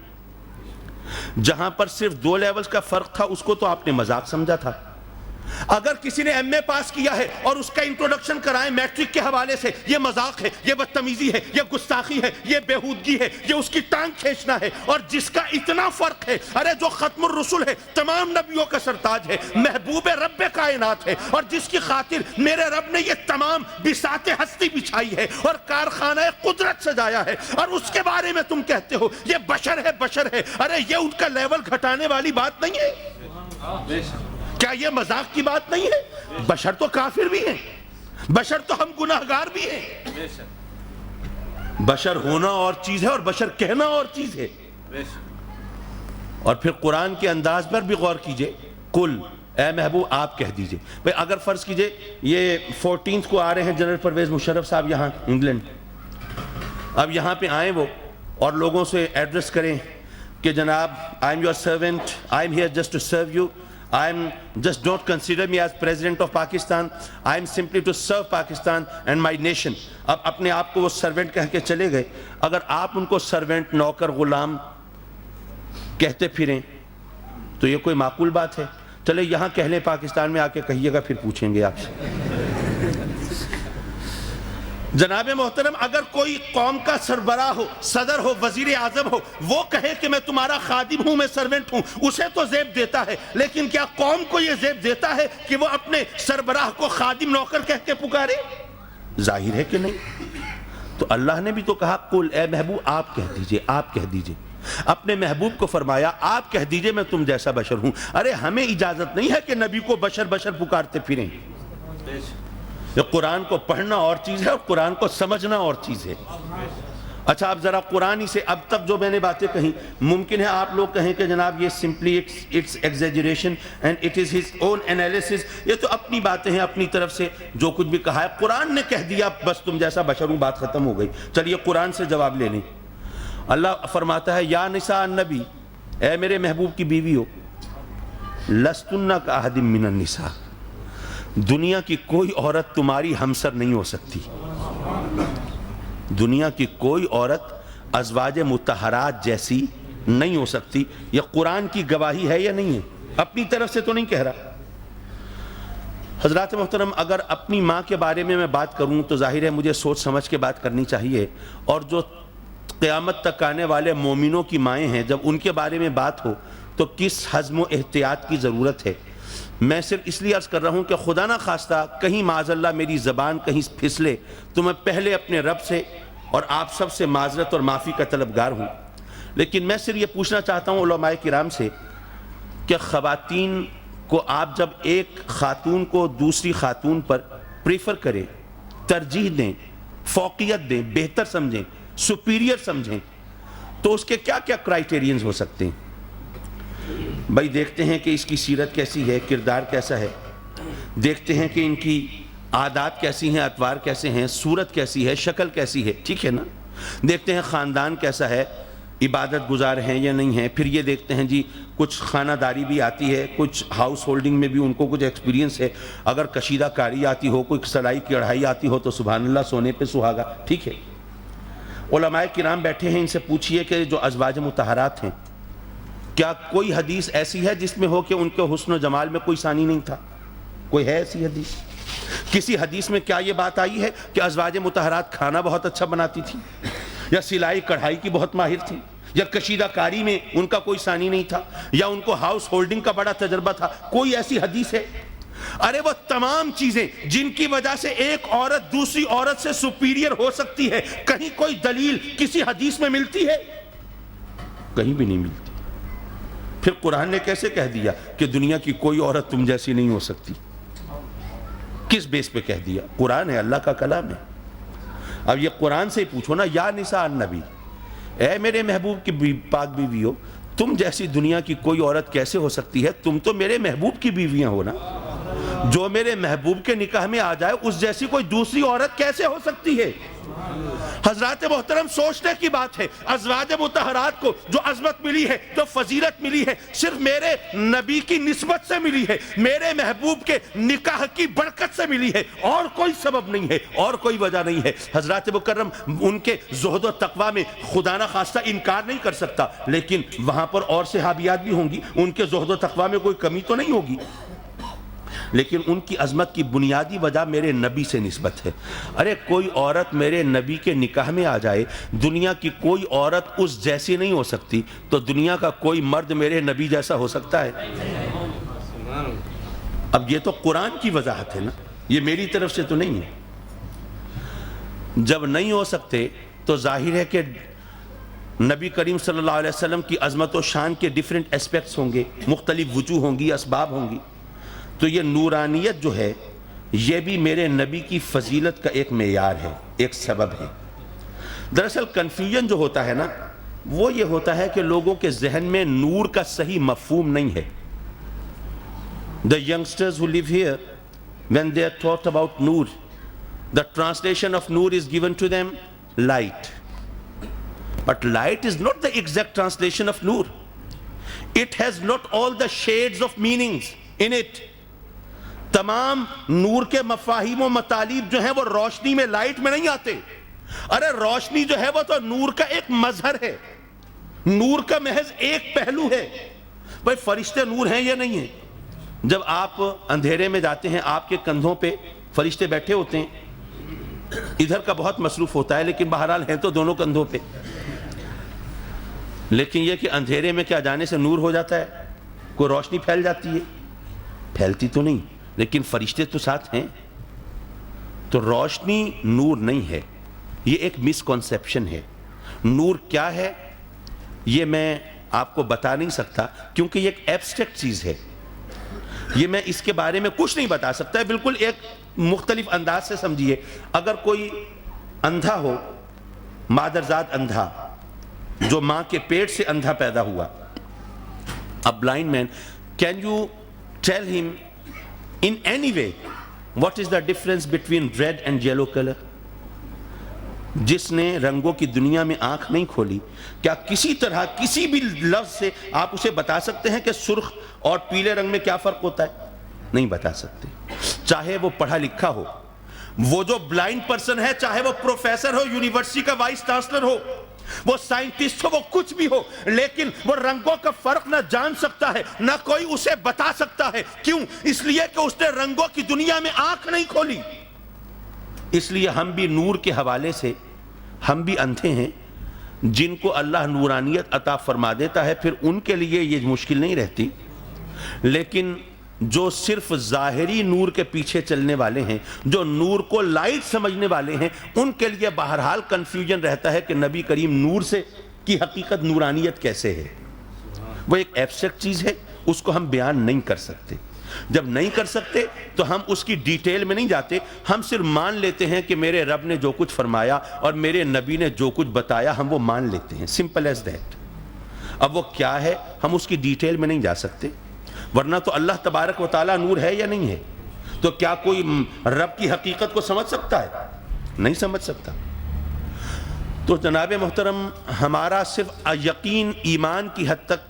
جہاں پر صرف 2 لیولز کا فرق تھا اس کو تو آپ نے مذاق سمجھا تھا۔ اگر کسی نے ایم اے پاس کیا ہے اور اس کا انٹروڈکشن کرائیں میٹرک کے حوالے سے، یہ مذاق ہے، یہ بدتمیزی ہے، یہ گستاخی ہے، یہ بےہودگی ہے، یہ اس کی ٹانگ کھینچنا ہے۔ اور جس کا اتنا فرق ہے، ارے جو ختم الرسل ہے، تمام نبیوں کا سرتاج ہے، محبوب رب کائنات ہے، اور جس کی خاطر میرے رب نے یہ تمام بساط ہستی بچھائی ہے اور کارخانہ قدرت سجایا ہے، اور اس کے بارے میں تم کہتے ہو یہ بشر ہے، بشر ہے، ارے یہ ان کا لیول گھٹانے والی بات نہیں ہے؟ کیا یہ مذاق کی بات نہیں ہے؟ بشر تو کافر بھی ہیں، بشر تو ہم گناہگار بھی ہیں۔ بشر ہونا اور چیز ہے اور بشر کہنا اور چیز ہے۔ اور پھر قرآن کے انداز پر بھی غور کیجئے، قل، اے محبوب آپ کہہ دیجئے۔ بھئی اگر فرض کیجئے یہ 14 کو آ رہے ہیں جنرل پرویز مشرف صاحب یہاں انگلینڈ، اب یہاں پہ آئیں وہ اور لوگوں سے ایڈریس کریں کہ جناب I am your servant, I am here just to serve you, I am just don't consider me as president of Pakistan, I am simply to serve Pakistan and my nation۔ اب اپنے آپ کو وہ servant کہہ کے چلے گئے۔ اگر آپ ان کو سرونٹ، نوکر، غلام کہتے پھریں تو یہ کوئی معقول بات ہے؟ چلے یہاں کہہ لیں، پاکستان میں آ کے کہیے گا، پھر پوچھیں گے آپ سے۔ جناب محترم اگر کوئی قوم کا سربراہ ہو، صدر ہو، وزیر اعظم ہو، وہ کہے کہ میں تمہارا خادم ہوں، میں سرونٹ ہوں، اسے تو زیب دیتا ہے، لیکن کیا قوم کو یہ زیب دیتا ہے کہ وہ اپنے سربراہ کو خادم، نوکر کہہ کے پکارے؟ ظاہر ہے کہ نہیں۔ تو اللہ نے بھی تو کہا قل، اے محبوب آپ کہہ دیجئے، آپ کہہ دیجئے۔ اپنے محبوب کو فرمایا آپ کہہ دیجئے میں تم جیسا بشر ہوں۔ ارے ہمیں اجازت نہیں ہے کہ نبی کو بشر بشر پکارتے پھریں۔ یہ قرآن کو پڑھنا اور چیز ہے اور قرآن کو سمجھنا اور چیز ہے۔ اچھا اب ذرا قرآن ہی سے اب تک جو میں نے باتیں کہیں، ممکن ہے آپ لوگ کہیں کہ جناب یہ simply it's exaggeration and it is his own analysis, یہ تو اپنی باتیں ہیں، اپنی طرف سے جو کچھ بھی کہا ہے قرآن نے کہہ دیا، بس تم جیسا بشر ہوں، بات ختم ہو گئی۔ چلیے قرآن سے جواب لے لیں۔ اللہ فرماتا ہے یا نساء النبی، اے میرے محبوب کی بیوی ہو، لستن کاحد من النساء، دنیا کی کوئی عورت تمہاری ہمسر نہیں ہو سکتی۔ دنیا کی کوئی عورت ازواج مطہرات جیسی نہیں ہو سکتی۔ یہ قرآن کی گواہی ہے یا نہیں ہے؟ اپنی طرف سے تو نہیں کہہ رہا۔ حضرات محترم، اگر اپنی ماں کے بارے میں بات کروں تو ظاہر ہے مجھے سوچ سمجھ کے بات کرنی چاہیے، اور جو قیامت تک آنے والے مومنوں کی مائیں ہیں جب ان کے بارے میں بات ہو تو کس حزم و احتیاط کی ضرورت ہے۔ میں صرف اس لیے عرض کر رہا ہوں کہ خدا نہ خواستہ کہیں معاذ اللہ میری زبان کہیں پھسلے تو میں پہلے اپنے رب سے اور آپ سب سے معذرت اور معافی کا طلبگار ہوں۔ لیکن میں صرف یہ پوچھنا چاہتا ہوں علماء کرام سے کہ خواتین کو آپ جب ایک خاتون کو دوسری خاتون پر پریفر کریں، ترجیح دیں، فوقیت دیں، بہتر سمجھیں، سپیریئر سمجھیں، تو اس کے کیا کیا کرائیٹیرینز ہو سکتے ہیں؟ بھائی دیکھتے ہیں کہ اس کی سیرت کیسی ہے، کردار کیسا ہے، دیکھتے ہیں کہ ان کی عادات کیسی ہیں، اطوار کیسے ہیں، صورت کیسی ہے، شکل کیسی ہے، ٹھیک ہے نا، دیکھتے ہیں خاندان کیسا ہے، عبادت گزار ہیں یا نہیں ہیں، پھر یہ دیکھتے ہیں جی کچھ خانہ داری بھی آتی ہے، کچھ ہاؤس ہولڈنگ میں بھی ان کو کچھ ایکسپیرینس ہے، اگر کشیدہ کاری آتی ہو، کوئی سلائی کی کڑھائی آتی ہو تو سبحان اللہ سونے پہ سہاگا، ٹھیک ہے۔ علماء کرام بیٹھے ہیں، ان سے پوچھئے کہ جو ازواج مطہرات ہیں کیا کوئی حدیث ایسی ہے جس میں ہو کہ ان کے حسن و جمال میں کوئی ثانی نہیں تھا؟ کوئی ہے ایسی حدیث؟ کسی حدیث میں کیا یہ بات آئی ہے کہ ازواج مطہرات کھانا بہت اچھا بناتی تھی، یا سلائی کڑھائی کی بہت ماہر تھی، یا کشیدہ کاری میں ان کا کوئی ثانی نہیں تھا، یا ان کو ہاؤس ہولڈنگ کا بڑا تجربہ تھا؟ کوئی ایسی حدیث ہے؟ ارے وہ تمام چیزیں جن کی وجہ سے ایک عورت دوسری عورت سے سپیریئر ہو سکتی ہے، کہیں کوئی دلیل کسی حدیث میں ملتی ہے؟ کہیں بھی نہیں ملتی۔ پھر قرآن نے کیسے کہہ دیا کہ دنیا کی کوئی عورت تم جیسی نہیں ہو سکتی؟ کس بیس پہ کہہ دیا؟ قرآن ہے، اللہ کا کلام ہے۔ اب یہ قرآن سے ہی پوچھو نا، یا نساء النبی، اے میرے محبوب کی پاک بیویوں، تم جیسی دنیا کی کوئی عورت کیسے ہو سکتی ہے؟ تم تو میرے محبوب کی بیویاں ہو نا، جو میرے محبوب کے نکاح میں آ جائے اس جیسی کوئی دوسری عورت کیسے ہو سکتی ہے؟ حضرات محترم، سوچنے کی بات ہے، ازواج مطہرات کو جو عظمت ملی ہے، جو فضیلت ملی ہے، صرف میرے نبی کی نسبت سے ملی ہے، میرے محبوب کے نکاح کی برکت سے ملی ہے، اور کوئی سبب نہیں ہے، اور کوئی وجہ نہیں ہے۔ حضرات مکرم ان کے زہد و تقوی میں خدا نہ خواستہ انکار نہیں کر سکتا، لیکن وہاں پر اور صحابیات بھی ہوں گی، ان کے زہد و تقوی میں کوئی کمی تو نہیں ہوگی، لیکن ان کی عظمت کی بنیادی وجہ میرے نبی سے نسبت ہے۔ ارے کوئی عورت میرے نبی کے نکاح میں آ جائے، دنیا کی کوئی عورت اس جیسی نہیں ہو سکتی، تو دنیا کا کوئی مرد میرے نبی جیسا ہو سکتا ہے؟ اب یہ تو قرآن کی وضاحت ہے نا، یہ میری طرف سے تو نہیں ہے۔ جب نہیں ہو سکتے تو ظاہر ہے کہ نبی کریم صلی اللہ علیہ وسلم کی عظمت و شان کے ڈیفرنٹ اسپیکٹس ہوں گے، مختلف وجوہ ہوں گی، اسباب ہوں گی، تو یہ نورانیت جو ہے یہ بھی میرے نبی کی فضیلت کا ایک معیار ہے، ایک سبب ہے۔ دراصل کنفیوژن جو ہوتا ہے نا، وہ یہ ہوتا ہے کہ لوگوں کے ذہن میں نور کا صحیح مفہوم نہیں ہے۔ The youngsters who live here, when they are taught about Noor, the translation of Noor is given to them light. But light is not the exact translation of Noor. It has not all the shades of meanings in it. تمام نور کے مفاہیم و مطالب جو ہیں وہ روشنی میں، light میں نہیں آتے۔ ارے روشنی جو ہے وہ تو نور کا ایک مظہر ہے، نور کا محض ایک پہلو ہے۔ بھائی فرشتے نور ہیں یا نہیں ہیں؟ جب آپ اندھیرے میں جاتے ہیں، آپ کے کندھوں پہ فرشتے بیٹھے ہوتے ہیں، ادھر کا بہت مصروف ہوتا ہے لیکن بہرحال ہیں تو دونوں کندھوں پہ، لیکن یہ کہ اندھیرے میں کیا جانے سے نور ہو جاتا ہے؟ کوئی روشنی پھیل جاتی ہے؟ پھیلتی تو نہیں، لیکن فرشتے تو ساتھ ہیں۔ تو روشنی نور نہیں ہے، یہ ایک مس کنسیپشن ہے۔ نور کیا ہے یہ میں آپ کو بتا نہیں سکتا، کیونکہ یہ ایک ایبسٹریکٹ چیز ہے، یہ میں اس کے بارے میں کچھ نہیں بتا سکتا۔ بالکل ایک مختلف انداز سے سمجھیے، اگر کوئی اندھا ہو، مادرزاد اندھا جو ماں کے پیٹ سے اندھا پیدا ہوا، a blind man, can you tell him in any way what is the difference between red and yellow color؟ جس نے رنگوں کی دنیا میں آنکھ نہیں کھولی، کیا کسی طرح کسی بھی لفظ سے آپ اسے بتا سکتے ہیں کہ سرخ اور پیلے رنگ میں کیا فرق ہوتا ہے؟ نہیں بتا سکتے، چاہے وہ پڑھا لکھا ہو۔ وہ جو بلائنڈ پرسن ہے، چاہے وہ پروفیسر ہو، یونیورسٹی کا وائس چانسلر ہو، وہ سائنٹسٹ ہو, وہ کچھ بھی ہو, لیکن وہ رنگوں کا فرق نہ جان سکتا ہے, نہ کوئی اسے بتا سکتا ہے. کیوں؟ اس لیے کہ اس نے رنگوں کی دنیا میں آنکھ نہیں کھولی. اس لیے ہم بھی نور کے حوالے سے ہم بھی اندھے ہیں. جن کو اللہ نورانیت عطا فرما دیتا ہے پھر ان کے لیے یہ مشکل نہیں رہتی, لیکن جو صرف ظاہری نور کے پیچھے چلنے والے ہیں, جو نور کو لائٹ سمجھنے والے ہیں, ان کے لیے بہرحال کنفیوژن رہتا ہے کہ نبی کریم نور سے کی حقیقت نورانیت کیسے ہے. وہ ایک ایبسٹریکٹ چیز ہے, اس کو ہم بیان نہیں کر سکتے. جب نہیں کر سکتے تو ہم اس کی ڈیٹیل میں نہیں جاتے, ہم صرف مان لیتے ہیں کہ میرے رب نے جو کچھ فرمایا اور میرے نبی نے جو کچھ بتایا ہم وہ مان لیتے ہیں. Simple as that. اب وہ کیا ہے ہم اس کی ڈیٹیل میں نہیں جا سکتے, ورنہ تو اللہ تبارک و تعالیٰ نور ہے یا نہیں ہے. تو کیا کوئی رب کی حقیقت کو سمجھ سکتا ہے؟ نہیں سمجھ سکتا. تو جناب محترم, ہمارا صرف یقین ایمان کی حد تک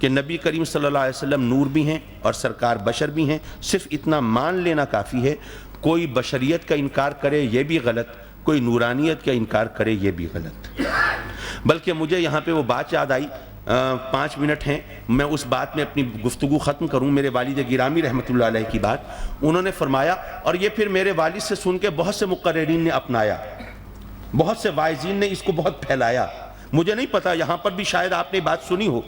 کہ نبی کریم صلی اللہ علیہ وسلم نور بھی ہیں اور سرکار بشر بھی ہیں, صرف اتنا مان لینا کافی ہے. کوئی بشریت کا انکار کرے یہ بھی غلط, کوئی نورانیت کا انکار کرے یہ بھی غلط. بلکہ مجھے یہاں پہ وہ بات یاد آئی, 5 منٹ ہیں, میں اس بات میں اپنی گفتگو ختم کروں. میرے والد گرامی رحمۃ اللہ علیہ کی بات, انہوں نے فرمایا, اور یہ پھر میرے والد سے سن کے بہت سے مقررین نے اپنایا, بہت سے واعظین نے اس کو بہت پھیلایا. مجھے نہیں پتا, یہاں پر بھی شاید آپ نے بات سنی ہو.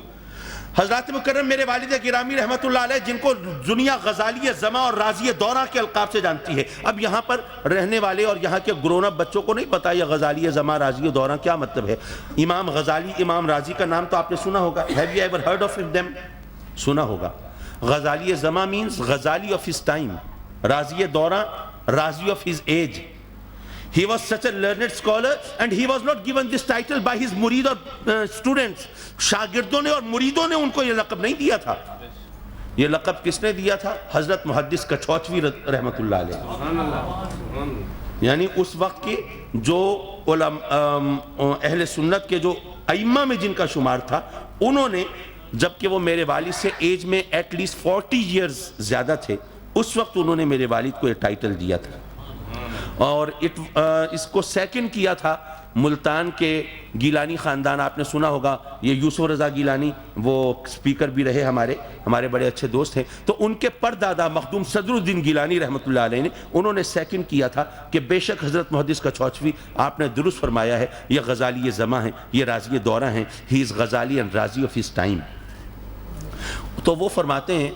حضرات مکرم میرے والد گرامی رحمۃ اللہ علیہ, جن کو دنیا غزالی زماں اور رازی دورہ کے القاب سے جانتی ہے. اب یہاں پر رہنے والے اور یہاں کے گرون اپ بچوں کو نہیں پتا یہ غزالی زماں رازی دورہ کیا مطلب ہے. امام غزالی, امام رازی کا نام تو آپ نے سنا ہوگا. Have you ever heard of them؟ سنا ہوگا. غزالی زماں means Ghazali of his time, Razi دورہ Razi of his age. He was such a learned scholar and he was not given this title by his murid or students. شاگردوں نے اور مریدوں نے ان کو یہ لقب نہیں دیا تھا. یہ لقب کس نے دیا تھا؟ حضرت محدث کچھوچوی رحمۃ اللہ علیہ. یعنی اس وقت کے جو اہل سنت کے جو ائمہ میں جن کا شمار تھا, انہوں نے, جبکہ وہ میرے والد سے ایج میں ایٹ لیسٹ 40 ایئرز زیادہ تھے, اس وقت انہوں نے میرے والد کو یہ ٹائٹل دیا تھا. اور اس کو سیکنڈ کیا تھا ملتان کے گیلانی خاندان. آپ نے سنا ہوگا, یہ یوسف رضا گیلانی وہ سپیکر بھی رہے, ہمارے بڑے اچھے دوست ہیں. تو ان کے پردادا مخدوم صدر الدین گیلانی رحمۃ اللہ علیہ نے, انہوں نے سیکنڈ کیا تھا کہ بے شک حضرت محدث کچھوچوی, آپ نے درست فرمایا ہے, یہ غزالی زماں ہیں, یہ رازی دورہ ہیں. He is Ghazali and Razi of his time. تو وہ فرماتے ہیں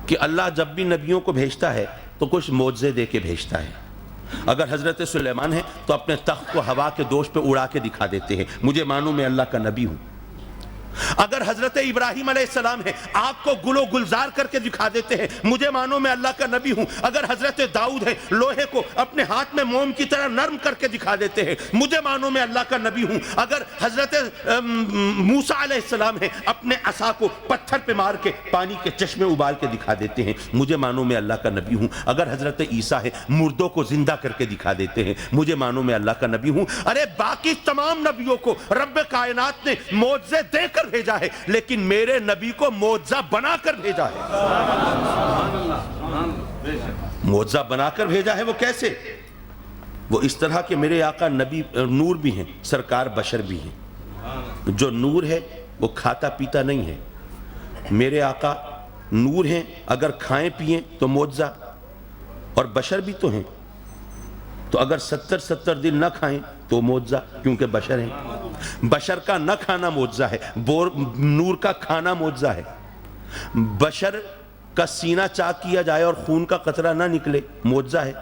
کہ اللہ جب بھی نبیوں کو بھیجتا ہے تو کچھ معجزے دے کے بھیجتا ہے. اگر حضرت سلیمان ہے تو اپنے تخت کو ہوا کے دوش پہ اڑا کے دکھا دیتے ہیں, مجھے مانو میں اللہ کا نبی ہوں. اگر حضرت ابراہیم علیہ السلام ہے, آگ کو گل و گلزار کر کے دکھا دیتے ہیں, مجھے مانو میں اللہ کا نبی ہوں. اگر حضرت داؤد ہے, لوہے کو اپنے ہاتھ میں موم کی طرح نرم کر کے دکھا دیتے ہیں, مجھے مانو میں اللہ کا نبی ہوں. اگر حضرت موسیٰ علیہ السلام ہے, اپنے عصا کو پتھر پہ مار کے پانی کے چشمے ابال کے دکھا دیتے ہیں, مجھے مانو میں اللہ کا نبی ہوں. اگر حضرت عیسیٰ ہے, مردوں کو زندہ کر کے دکھا دیتے ہیں, مجھے مانو میں اللہ کا نبی ہوں. ارے باقی تمام نبیوں کو رب کائنات نے معجزے دے کر بھیجا ہے, لیکن میرے نبی کو معجزہ بنا کر بھیجا ہے. معجزہ بنا کر بھیجا ہے. وہ کیسے؟ وہ اس طرح کہ میرے آقا نبی نور بھی ہیں, سرکار بشر بھی ہیں. جو نور ہے وہ کھاتا پیتا نہیں ہے. میرے آقا نور ہیں, اگر کھائیں پیئیں تو معجزہ, اور بشر بھی تو ہیں. تو اگر 70 دن نہ کھائیں تو معجزہ, کیونکہ بشر ہیں. بشر کا نہ کھانا معجزہ ہے, نور کا کھانا معجزہ ہے. بشر کا سینہ چاک کیا جائے اور خون کا قطرہ نہ نکلے, معجزہ ہے.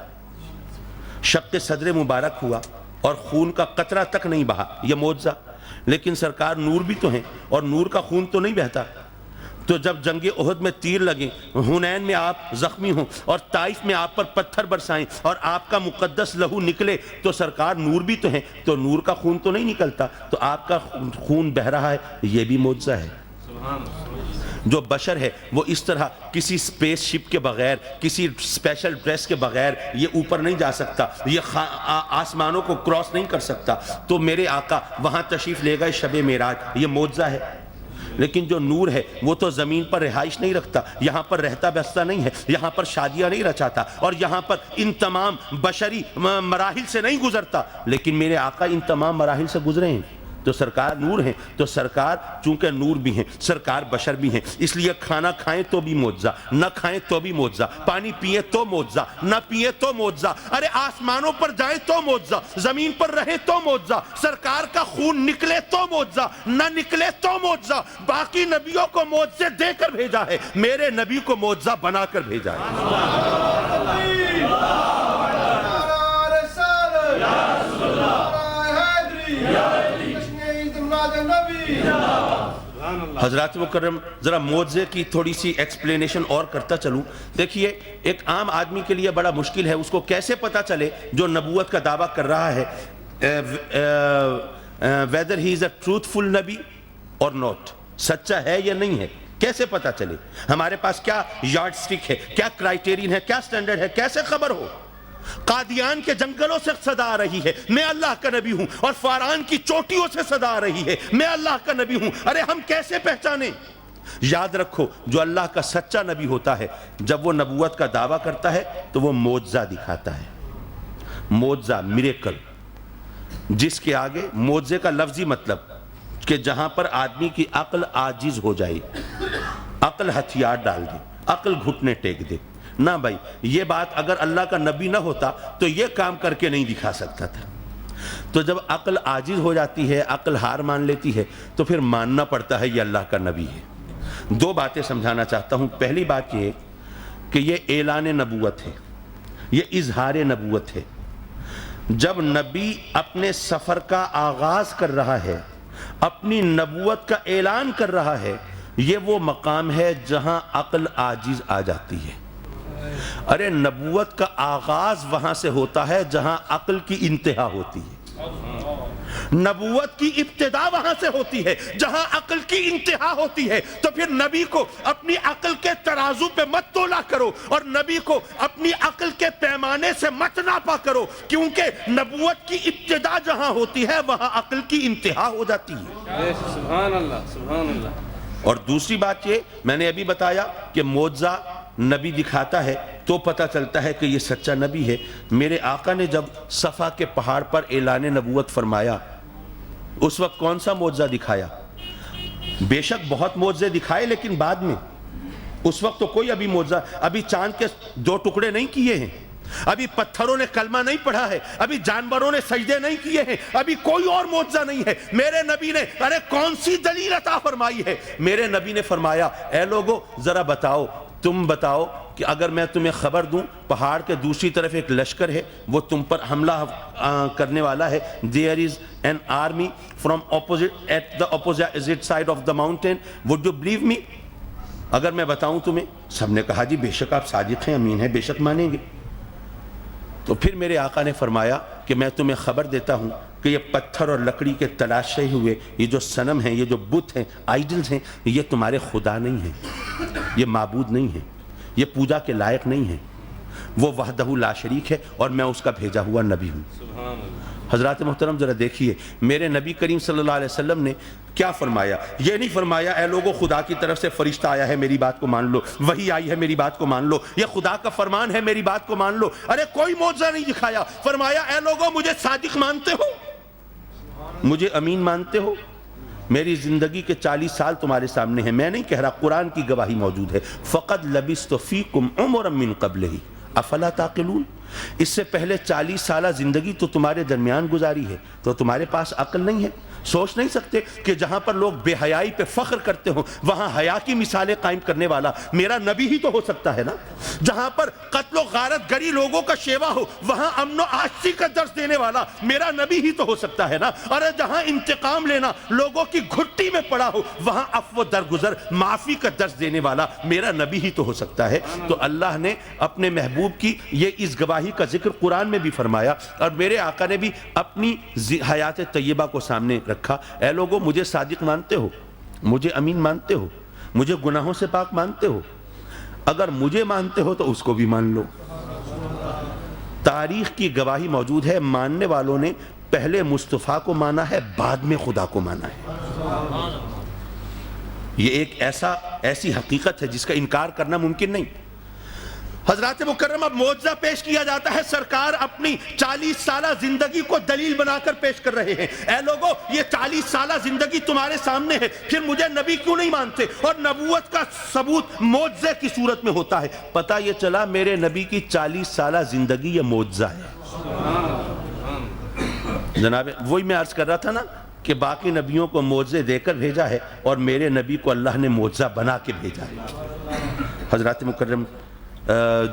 شق صدر مبارک ہوا اور خون کا قطرہ تک نہیں بہا, یہ معجزہ. لیکن سرکار نور بھی تو ہیں اور نور کا خون تو نہیں بہتا. تو جب جنگ احد میں تیر لگیں, حنین میں آپ زخمی ہوں اور طائف میں آپ پر پتھر برسائیں اور آپ کا مقدس لہو نکلے, تو سرکار نور بھی تو ہیں, تو نور کا خون تو نہیں نکلتا, تو آپ کا خون بہ رہا ہے, یہ بھی معجزہ ہے. جو بشر ہے وہ اس طرح کسی سپیس شپ کے بغیر, کسی اسپیشل ڈریس کے بغیر یہ اوپر نہیں جا سکتا, یہ آسمانوں کو کراس نہیں کر سکتا. تو میرے آقا وہاں تشریف لے گئے شب معراج, یہ معجزہ ہے. لیکن جو نور ہے وہ تو زمین پر رہائش نہیں رکھتا، یہاں پر رہتا بستا نہیں ہے، یہاں پر شادیاں نہیں رچاتا، اور یہاں پر ان تمام بشری مراحل سے نہیں گزرتا، لیکن میرے آقا ان تمام مراحل سے گزرے ہیں۔ تو سرکار نور ہیں، تو سرکار چونکہ نور بھی ہیں، سرکار بشر بھی ہیں، اس لیے کھانا کھائیں تو بھی معجزہ، نہ کھائیں تو بھی معجزہ، پانی پیئیں تو معجزہ، نہ پیئیں تو معجزہ، ارے آسمانوں پر جائیں تو معجزہ، زمین پر رہیں تو معجزہ، سرکار کا خون نکلے تو معجزہ، نہ نکلے تو معجزہ۔ باقی نبیوں کو معجزے دے کر بھیجا ہے، میرے نبی کو معجزہ بنا کر بھیجا ہے۔ حضرات مکرم، ذرا معجزے کی تھوڑی سی ایکسپلینیشن اور کرتا چلوں۔ دیکھیے، ایک عام آدمی کے لیے بڑا مشکل ہے، اس کو کیسے پتا چلے جو نبوت کا دعویٰ کر رہا ہے whether he is a truthful نبی or not، سچا ہے یا نہیں ہے، کیسے پتا چلے؟ ہمارے پاس کیا یارڈ سٹک ہے، کیا کرائٹیرین ہے، کیا سٹینڈرڈ ہے، کیسے خبر ہو؟ قادیان کے جنگلوں سے صدا آ رہی ہے میں اللہ کا نبی ہوں، اور فاران کی چوٹیوں سے صدا آ رہی ہے میں اللہ کا نبی ہوں، ارے ہم کیسے پہچانیں؟ یاد رکھو، جو اللہ کا سچا نبی ہوتا ہے جب وہ نبوت کا دعویٰ کرتا ہے تو وہ معجزہ دکھاتا ہے، معجزہ، میریکل، جس کے آگے معجزے کا لفظی مطلب کہ جہاں پر آدمی کی عقل عاجز ہو جائے، عقل ہتھیار ڈال دے، عقل گھٹنے ٹیک دے۔ نہ بھائی، یہ بات اگر اللہ کا نبی نہ ہوتا تو یہ کام کر کے نہیں دکھا سکتا تھا۔ تو جب عقل عاجز ہو جاتی ہے، عقل ہار مان لیتی ہے، تو پھر ماننا پڑتا ہے یہ اللہ کا نبی ہے۔ دو باتیں سمجھانا چاہتا ہوں۔ پہلی بات یہ کہ یہ اعلان نبوت ہے، یہ اظہار نبوت ہے۔ جب نبی اپنے سفر کا آغاز کر رہا ہے، اپنی نبوت کا اعلان کر رہا ہے، یہ وہ مقام ہے جہاں عقل عاجز آ جاتی ہے۔ ارے نبوت کا آغاز وہاں سے ہوتا ہے جہاں عقل کی انتہا ہوتی ہے، نبوت کی ابتدا وہاں سے ہوتی ہے جہاں عقل کی انتہا ہوتی ہے۔ تو پھر نبی کو اپنی عقل کے ترازو پہ مت تولا کرو، اور نبی کو اپنی عقل کے پیمانے سے مت ناپا کرو، کیونکہ نبوت کی ابتدا جہاں ہوتی ہے وہاں عقل کی انتہا ہو جاتی ہے۔ سبحان اللہ، سبحان اللہ۔ اور دوسری بات یہ میں نے ابھی بتایا کہ معجزہ نبی دکھاتا ہے تو پتہ چلتا ہے کہ یہ سچا نبی ہے۔ میرے آقا نے جب صفا کے پہاڑ پر اعلان نبوت فرمایا، اس وقت کون سا معجزہ دکھایا؟ بے شک بہت معجزے دکھائے، لیکن بعد میں، اس وقت تو کوئی ابھی معجزہ، ابھی چاند کے 2 ٹکڑے نہیں کیے ہیں، ابھی پتھروں نے کلمہ نہیں پڑھا ہے، ابھی جانوروں نے سجدے نہیں کیے ہیں، ابھی کوئی اور معجزہ نہیں ہے۔ میرے نبی نے ارے کون سی دلیل عطا فرمائی ہے؟ میرے نبی نے فرمایا، اے لوگو ذرا بتاؤ، تم بتاؤ کہ اگر میں تمہیں خبر دوں پہاڑ کے دوسری طرف ایک لشکر ہے، وہ تم پر حملہ کرنے والا ہے، there is an army from opposite at the opposite side of the mountain, would you believe me؟ اگر میں بتاؤں تمہیں؟ سب نے کہا جی بے شک آپ صادق ہیں، امین ہیں، بے شک مانیں گے۔ تو پھر میرے آقا نے فرمایا کہ میں تمہیں خبر دیتا ہوں کہ یہ پتھر اور لکڑی کے تلاشے ہوئے یہ جو صنم ہیں، یہ جو بت ہیں، آئیڈلز ہیں، یہ تمہارے خدا نہیں ہیں، یہ معبود نہیں ہیں، یہ پوجا کے لائق نہیں ہیں، وہ وحدہ لا شریک ہے اور میں اس کا بھیجا ہوا نبی ہوں۔ حضرات محترم ذرا دیکھیے، میرے نبی کریم صلی اللہ علیہ وسلم نے کیا فرمایا؟ یہ نہیں فرمایا اے لوگوں خدا کی طرف سے فرشتہ آیا ہے میری بات کو مان لو، وحی آئی ہے میری بات کو مان لو، یہ خدا کا فرمان ہے میری بات کو مان لو۔ ارے کوئی معجزہ نہیں دکھایا، فرمایا اے لوگوں مجھے صادق مانتے ہو، مجھے امین مانتے ہو؟ میری زندگی کے 40 سال تمہارے سامنے ہیں، میں نہیں کہہ رہا، قرآن کی گواہی موجود ہے۔ فقد لبثت فیکم عمرا من قبلہ افلا تعقلون، اس سے پہلے 40 سالہ زندگی تو تمہارے درمیان گزاری ہے، تو تمہارے پاس عقل نہیں ہے؟ سوچ نہیں سکتے کہ جہاں پر لوگ بے حیائی پہ فخر کرتے ہوں وہاں حیا کی مثالیں قائم کرنے والا میرا نبی ہی تو ہو سکتا ہے نا؟ جہاں پر قتل و غارت گری لوگوں کا شیوا ہو وہاں امن و آشتی کا درس دینے والا میرا نبی ہی تو ہو سکتا ہے نا؟ اور جہاں انتقام لینا لوگوں کی گھٹی میں پڑا ہو وہاں عفو درگزر معافی کا درس دینے والا میرا نبی ہی تو ہو سکتا ہے۔ تو اللہ نے اپنے محبوب کی یہ اس گواہی کا ذکر قرآن میں بھی فرمایا، اور میرے آقا نے بھی اپنی حیات طیبہ کو سامنے رکھا۔ اے لوگوں مجھے صادق مانتے ہو، مجھے امین مانتے ہو، مجھے گناہوں سے پاک مانتے ہو؟ اگر مجھے مانتے ہو تو اس کو بھی مان لو۔ تاریخ کی گواہی موجود ہے، ماننے والوں نے پہلے مصطفیٰ کو مانا ہے، بعد میں خدا کو مانا ہے۔ یہ ایک ایسی حقیقت ہے جس کا انکار کرنا ممکن نہیں۔ حضرات مکرم، اب معجزہ پیش کیا جاتا ہے، سرکار اپنی 40 سالہ زندگی کو دلیل بنا کر پیش کر رہے ہیں۔ اے لوگو، یہ 40 سالہ زندگی تمہارے سامنے ہے، پھر مجھے نبی کیوں نہیں مانتے؟ اور نبوت کا ثبوت معجزے کی صورت میں ہوتا ہے۔ پتہ یہ چلا میرے نبی کی 40 سالہ زندگی یہ معجزہ ہے۔ جناب، وہی میں عرض کر رہا تھا نا کہ باقی نبیوں کو معجزے دے کر بھیجا ہے اور میرے نبی کو اللہ نے معجزہ بنا کے بھیجا ہے۔ حضرات مکرم،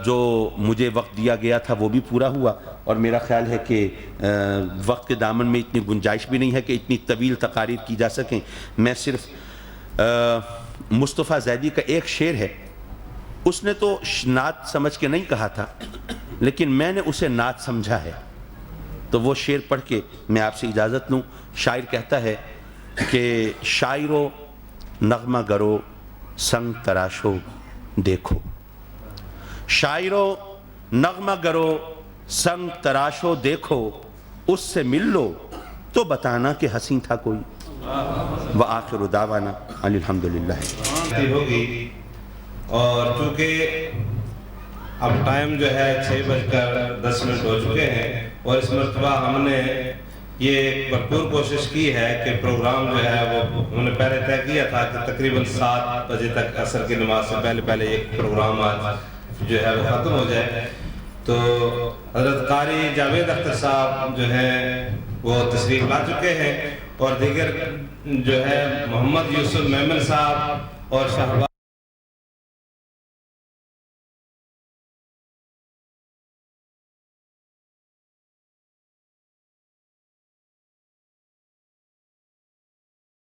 جو مجھے وقت دیا گیا تھا وہ بھی پورا ہوا، اور میرا خیال ہے کہ وقت کے دامن میں اتنی گنجائش بھی نہیں ہے کہ اتنی طویل تقاریر کی جا سکیں۔ میں صرف مصطفیٰ زیدی کا ایک شعر ہے، اس نے تو نعت سمجھ کے نہیں کہا تھا، لیکن میں نے اسے نعت سمجھا ہے، تو وہ شعر پڑھ کے میں آپ سے اجازت لوں۔ شاعر کہتا ہے کہ شاعرو نغمہ گرو سنگ تراشو دیکھو، شاعرو نغمہ گرو سنگ تراشو دیکھو، اس سے مل لو تو بتانا کہ حسین تھا کوئی۔ وآخر دعوانا ان الحمدللہ۔ ہوگی، اور چونکہ اب ٹائم جو ہے 6:10 ہو چکے ہیں، اور اس مرتبہ ہم نے یہ بھرپور کوشش کی ہے کہ پروگرام جو ہے وہ ہم نے پہلے طے کیا تھا کہ تقریباً 7 بجے تک عصر کی نماز سے پہلے ایک پروگرام آج جو ہے وہ ختم ہو جائے۔ تو حضرت قاری جاوید اختر صاحب جو ہیں وہ تشریف لا چکے ہیں، اور دیگر جو ہے محمد یوسف میمن صاحب اور شہباز